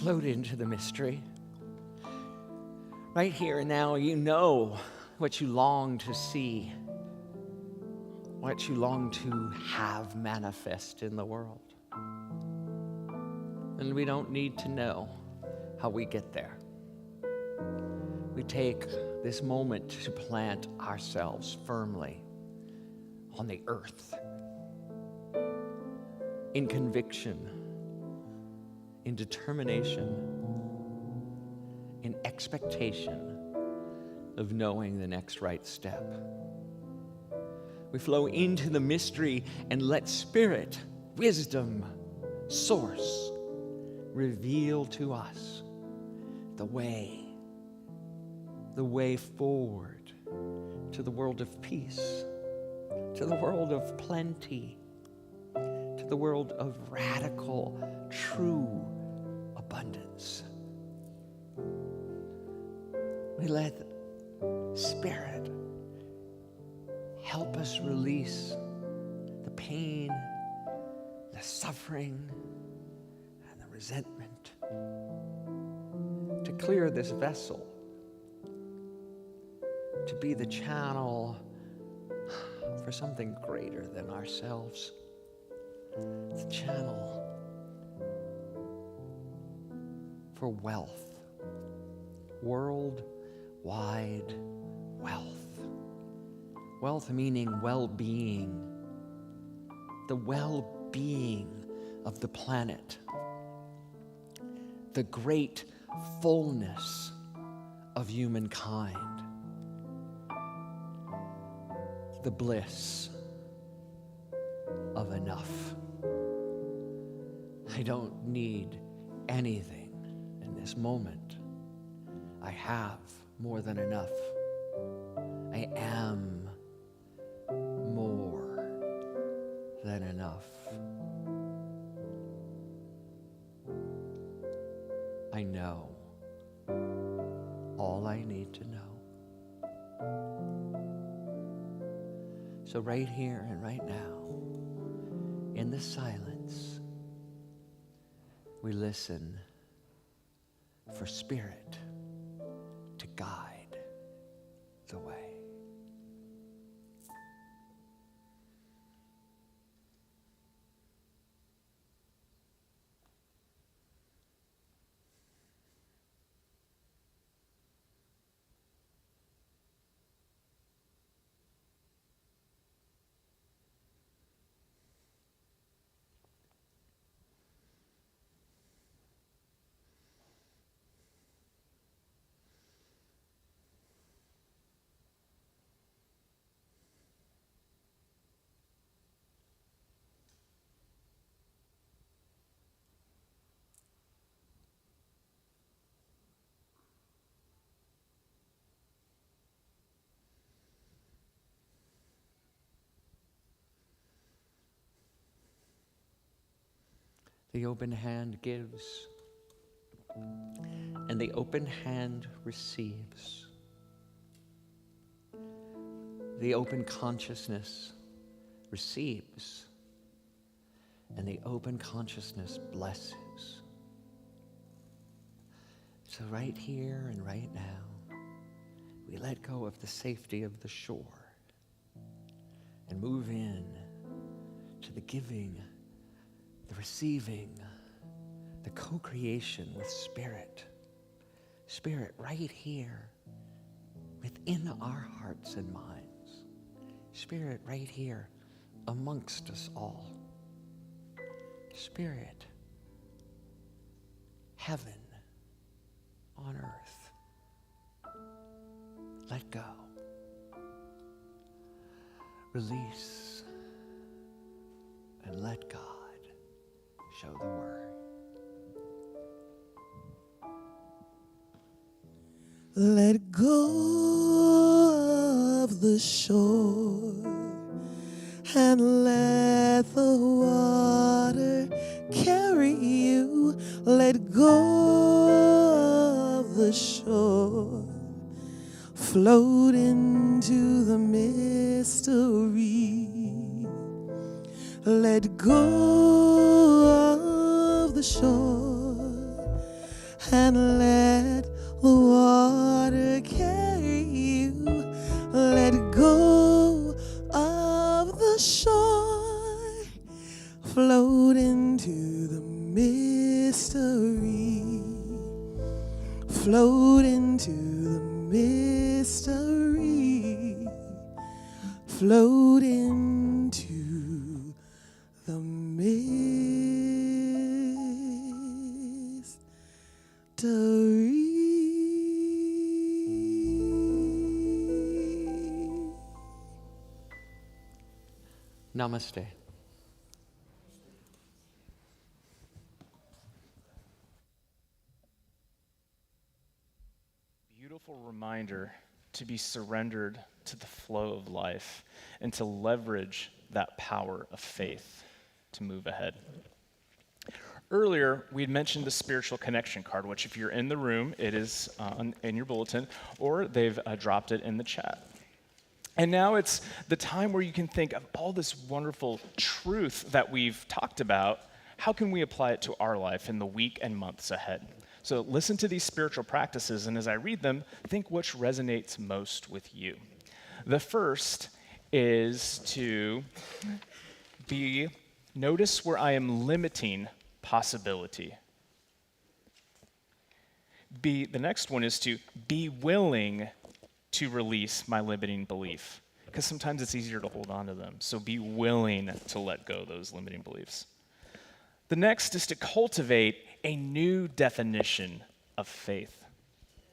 Float into the mystery. Right here and now, you know what you long to see, what you long to have manifest in the world. And we don't need to know how we get there. we take this moment to plant ourselves firmly on the earth in conviction, in determination, in expectation of knowing the next right step. We flow into the mystery and let Spirit, wisdom, source, reveal to us the way forward to the world of peace, to the world of plenty, to the world of radical, true abundance. We let Spirit help us release the pain, the suffering, and the resentment, to clear this vessel, to be the channel for something greater than ourselves, the channel for wealth, worldwide wealth. Wealth meaning well-being, the well-being of the planet, the great fullness of humankind, the bliss of enough. I don't need anything in this moment. I have more than enough. I am more than enough. I know all I need to know. So right here and right now, in the silence, we listen for Spirit to guide the way. The open hand gives, and the open hand receives. The open consciousness receives, and the open consciousness blesses. So right here and right now, we let go of the safety of the shore and move in to the giving, the receiving, the co-creation with Spirit. Spirit right here within our hearts and minds. Spirit right here amongst us all. Spirit, heaven on earth. Let go. Release and let God show the word. Let go of the shore and let the water carry you. Let go of the shore. Float into the mystery. Let go of the shore and let the water carry you. Let go of the shore. Float into the mystery. Float into into the mystery. Float into the mystery. Namaste. Beautiful reminder to be surrendered to the flow of life and to leverage that power of faith to move ahead. Earlier, we had mentioned the spiritual connection card, which if you're in the room, it is in your bulletin, or they've dropped it in the chat. And now it's the time where you can think of all this wonderful truth that we've talked about. How can we apply it to our life in the week and months ahead? So listen to these spiritual practices, and as I read them, think which resonates most with you. The first is to notice where I am limiting possibility. The next one is to be willing to release my limiting belief, because sometimes it's easier to hold on to them. So be willing to let go of those limiting beliefs. The next is to cultivate a new definition of faith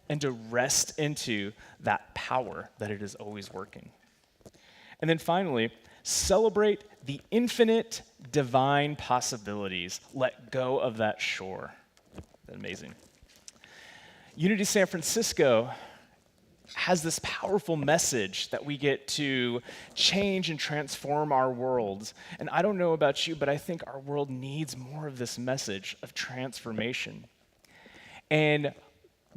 and to rest into that power that it is always working. And then finally, celebrate the infinite divine possibilities. Let go of that shore. That's amazing. Unity San Francisco has this powerful message that we get to change and transform our worlds. And I don't know about you, but I think our world needs more of this message of transformation. And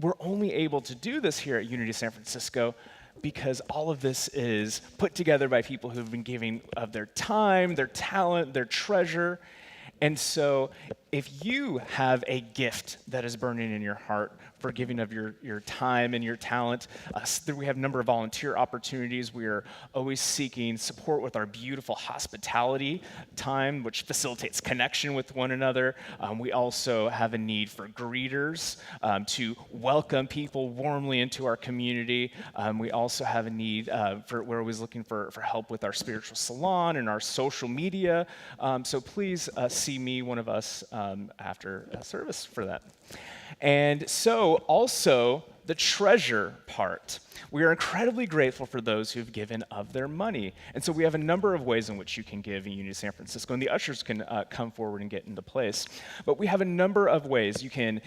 we're only able to do this here at Unity San Francisco because all of this is put together by people who've been giving of their time, their talent, their treasure. And so if you have a gift that is burning in your heart for giving of your time and your talent, we have a number of volunteer opportunities. We are always seeking support with our beautiful hospitality time, which facilitates connection with one another. We also have a need for greeters to welcome people warmly into our community. We also have a need we're always looking for help with our spiritual salon and our social media. So please see me, one of us, after service for that. And so also the treasure part. We are incredibly grateful for those who've given of their money. And so we have a number of ways in which you can give in Unity San Francisco, and the ushers can come forward and get into place. But we have a number of ways. You can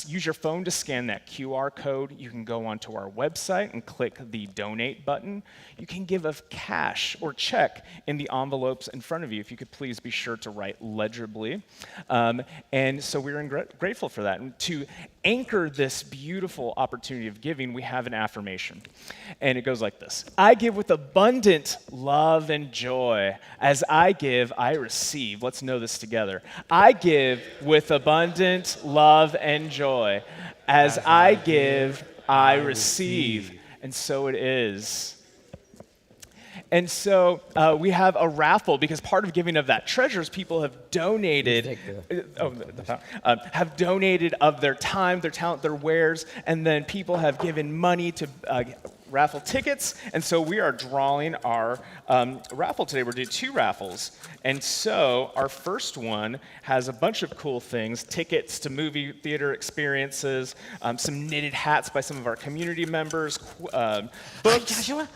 use your phone to scan that QR code. You can go onto our website and click the donate button. You can give of cash or check in the envelopes in front of you. If you could please be sure to write legibly. And so we're grateful for that. And to anchor this beautiful opportunity of giving, we have an affirmation. And it goes like this: I give with abundant love and joy. As I give, I receive. Let's know this together. I give with abundant love and joy. As I give, I receive. And so it is. And so we have a raffle, because part of giving of that treasure is people have donated, have donated of their time, their talent, their wares, and then people have given money to raffle tickets. And so we are drawing our raffle today. We're doing 2 raffles. And so our first one has a bunch of cool things: tickets to movie theater experiences, some knitted hats by some of our community members, books. Hi, Joshua.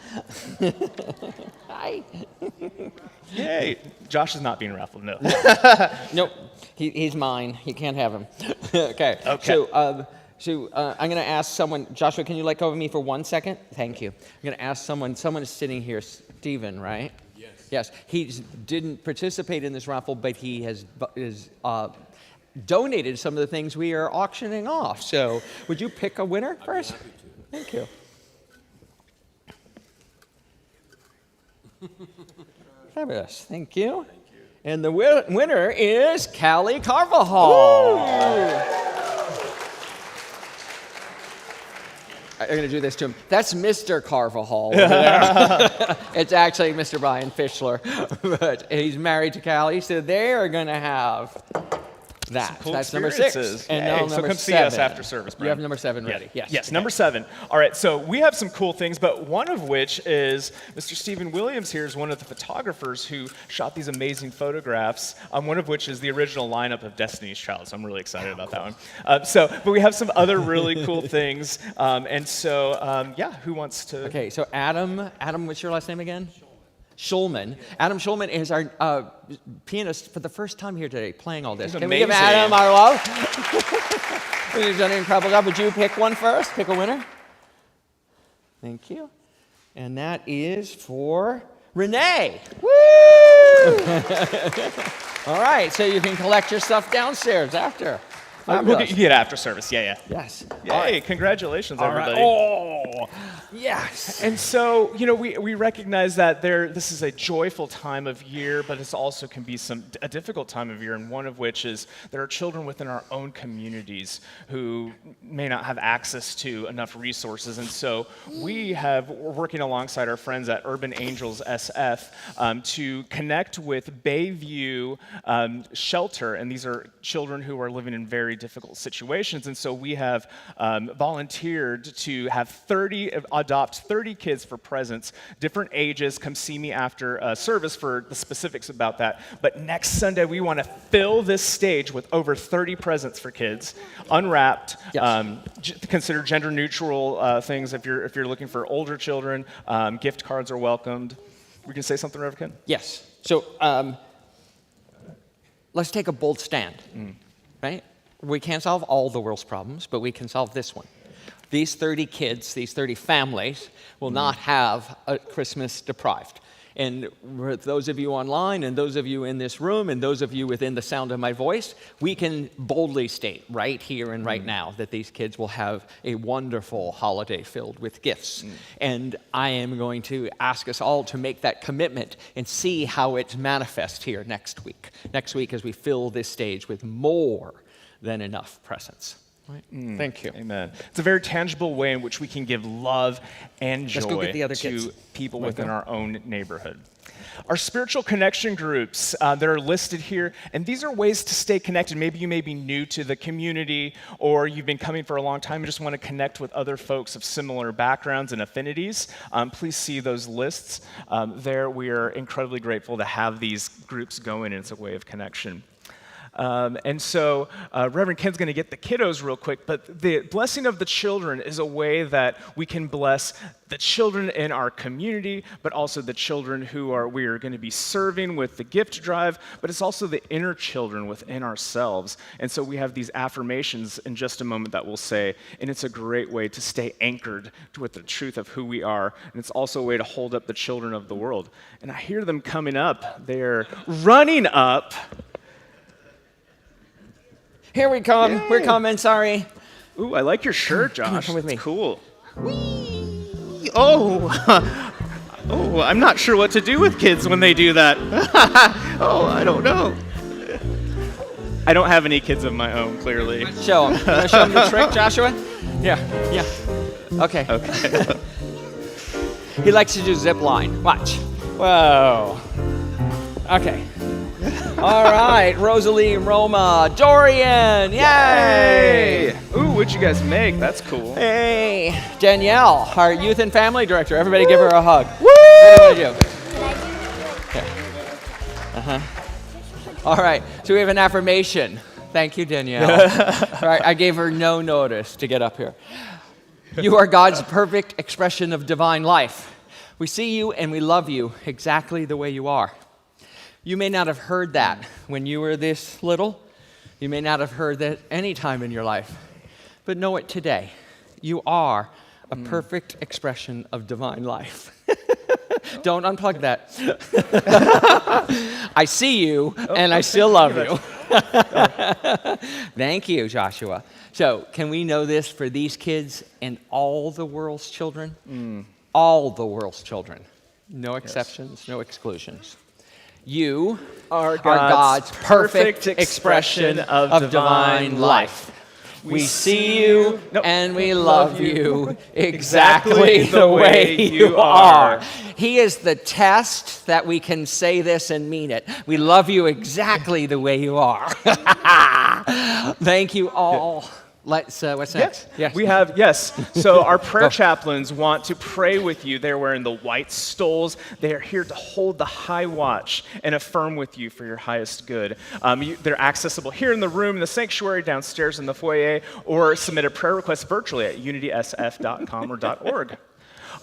Hi. Yay. Josh is not being raffled, no. Nope. He's mine. You can't have him. Okay. So I'm going to ask someone. Joshua, can you let go of me for 1 second? Thank you. I'm going to ask someone. Someone is sitting here. Stephen, right? Yes. Yes. He didn't participate in this raffle, but he has donated some of the things we are auctioning off. So would you pick a winner first? I'd be happy to. Thank you. Fabulous. Thank you. Thank you. And the winner is Callie Carvajal. I'm going to do this to him. That's Mr. Carvajal. It's actually Mr. Brian Fischler, but he's married to Callie, so they are going to have that. Cool That's number 6. experiences. And Yay. now So number come see 7. us after service, You Brian. have number 7 ready. Yes. Yes, Okay. number 7. All right, so we have some cool things, but one of which is Mr. Stephen Williams here is one of the photographers who shot these amazing photographs, one of which is the original lineup of Destiny's Child, so I'm really excited about that one. But we have some other really cool things, who wants to? Okay, so Adam, what's your last name again? Schulman. Adam Schulman is our pianist for the first time here today, playing all this. He's Can we give amazing. Adam our love? He's done an incredible job. Would you pick one first? Pick a winner. Thank you. And that is for Renee. Woo! All right, so you can collect your stuff downstairs after. We'll get you after service. Yeah. Yes. Yay! Congratulations, everybody. Oh, yes. And so, we recognize that this is a joyful time of year, but it also can be a difficult time of year, and one of which is there are children within our own communities who may not have access to enough resources. And so we're working alongside our friends at Urban Angels SF to connect with Bayview Shelter, and these are children who are living in very difficult situations. And so we have volunteered to have adopt 30 kids for presents, different ages. Come see me after service for the specifics about that. But next Sunday, we want to fill this stage with over 30 presents for kids, unwrapped. Yes. Consider gender-neutral things if you're looking for older children. Gift cards are welcomed. We can say something, Reverend Ken? Yes. So let's take a bold stand, right? We can't solve all the world's problems, but we can solve this one. These 30 kids, these 30 families will not have a Christmas deprived. And for those of you online and those of you in this room and those of you within the sound of my voice, we can boldly state right here and right now that these kids will have a wonderful holiday filled with gifts. And I am going to ask us all to make that commitment and see how it manifests here next week. Next week as we fill this stage with more than enough presents. Right? Thank you. Amen. It's a very tangible way in which we can give love and Let's go joy get the other to kids. people within our own neighborhood. Our spiritual connection groups that are listed here, and these are ways to stay connected. Maybe you may be new to the community, or you've been coming for a long time and just want to connect with other folks of similar backgrounds and affinities. Please see those lists there. We are incredibly grateful to have these groups going, and it's a way of connection. Reverend Ken's going to get the kiddos real quick, but the blessing of the children is a way that we can bless the children in our community, but also the children we are going to be serving with the gift drive, but it's also the inner children within ourselves. And so we have these affirmations in just a moment that we'll say, and it's a great way to stay anchored with the truth of who we are, and it's also a way to hold up the children of the world. And I hear them coming up. They're running up. Here we come. Yay. We're coming. Sorry. Ooh, I like your shirt, Josh. Come with me. It's cool. Whee! Oh, I'm not sure what to do with kids when they do that. Oh, I don't know. I don't have any kids of my own, clearly. Show them. You want to show them the trick, Joshua? Yeah. Okay. He likes to do zip line. Watch. Whoa. Okay. All right, Rosalie, Roma, Dorian, yay! Ooh, what'd you guys make? That's cool. Hey, Danielle, our youth and family director. Everybody give her a hug. Woo! What do you want to do? All right, so we have an affirmation. Thank you, Danielle. All right, I gave her no notice to get up here. You are God's perfect expression of divine life. We see you and we love you exactly the way you are. You may not have heard that when you were this little. You may not have heard that any time in your life. But know it today. You are a perfect expression of divine life. Don't unplug that. I see you, and I still love you. Thank you, Joshua. So, can we know this for these kids and all the world's children? All the world's children. No exceptions, no exclusions. You are God's perfect expression of divine life. We see you and we love you exactly the way you are. He is the test that we can say this and mean it. We love you exactly the way you are. Thank you all. What's next? Yes. We have, yes. So our prayer chaplains want to pray with you. They're wearing the white stoles. They are here to hold the high watch and affirm with you for your highest good. They're accessible here in the room, in the sanctuary, downstairs in the foyer, or submit a prayer request virtually at unitysf.com or .org.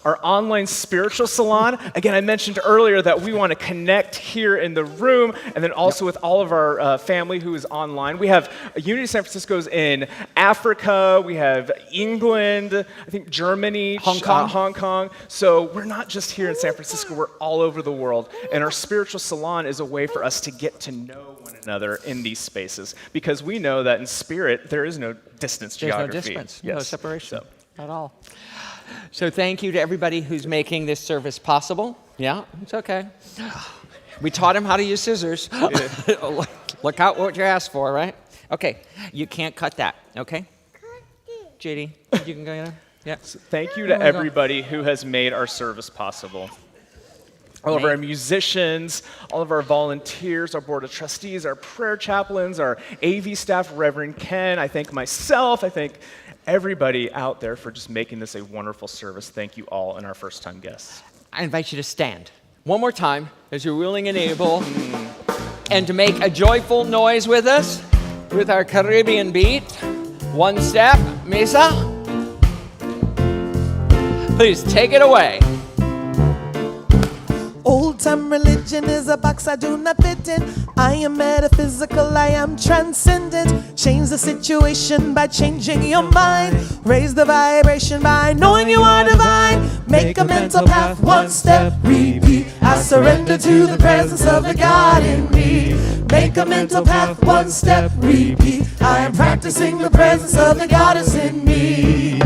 Our online spiritual salon, again, I mentioned earlier that we want to connect here in the room and then also with all of our family who is online. We have Unity San Francisco's in Africa, we have England, I think Germany, Hong Kong. So we're not just here in San Francisco, we're all over the world. And our spiritual salon is a way for us to get to know one another in these spaces because we know that in spirit, there is no distance geography. There's no distance, yes. no separation at all. So thank you to everybody who's making this service possible. Yeah, it's okay. We taught him how to use scissors. Look out what you asked for, right? Okay, you can't cut that, okay? JD, you can go there. Yeah. So thank you to everybody who has made our service possible. All of our musicians, all of our volunteers, our board of trustees, our prayer chaplains, our AV staff, Reverend Ken. I thank myself. I thank everybody out there for just making this a wonderful service. Thank you all and our first-time guests. I invite you to stand one more time as you're willing and able and to make a joyful noise with us with our Caribbean beat. One step, Misa. Please take it away. Old-time religion is a box I do not fit in. I am metaphysical, I am transcendent. Change the situation by changing your mind. Raise the vibration by knowing you are divine. Make a mental path, one step, repeat. I surrender to the presence of the God in me. Make a mental path, one step, repeat. I am practicing the presence of the Goddess in me.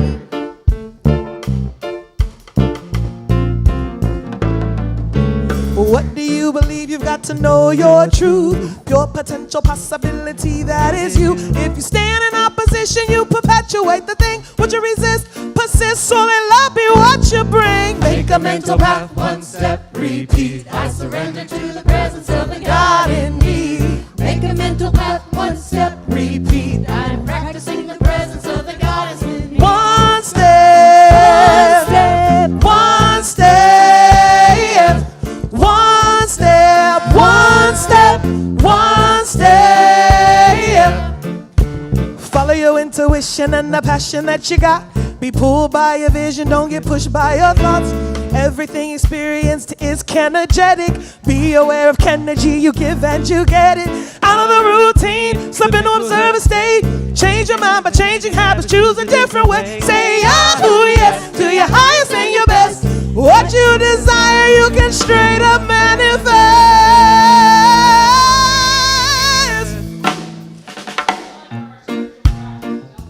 What do you believe? You've got to know your truth, your potential possibility, that is you. If you stand in opposition, you perpetuate the thing. Would you resist? Persist, so let love be what you bring. Make a mental path, one step, repeat. I surrender to the presence of the God in me. Make a mental path, one step, repeat. I am practicing the presence of the Goddess in me. One step, one step. One step, one step, one step. Follow your intuition and the passion that you got. Be pulled by your vision, don't get pushed by your thoughts. Everything experienced is kinetic. Be aware of Kennedy, you give and you get it. Out of the routine, slip into observe a state. Change your mind by changing habits, choose a different way. Say Yahoo, yes, to your highest and your best. What you desire, you can straight up manifest.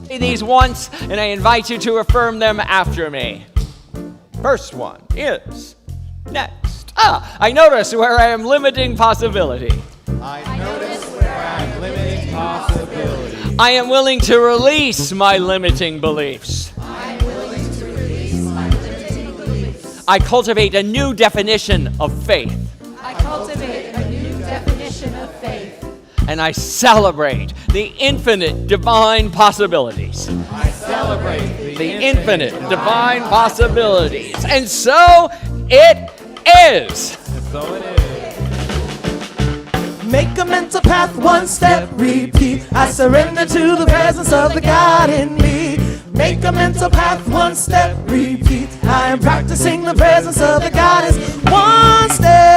Say these once, and I invite you to affirm them after me. First one is next. I notice where I am limiting possibility. I notice where I'm limiting possibility. I am willing to release my limiting beliefs. I cultivate a new definition of faith. I cultivate a new definition of faith. And I celebrate the infinite divine possibilities. I celebrate The infinite divine possibilities. And so it is. So it is. Make a mental path, one step, repeat. I surrender to the presence of the God in me. Make a mental path, one step, repeat. I am practicing the presence of the Goddess. One step.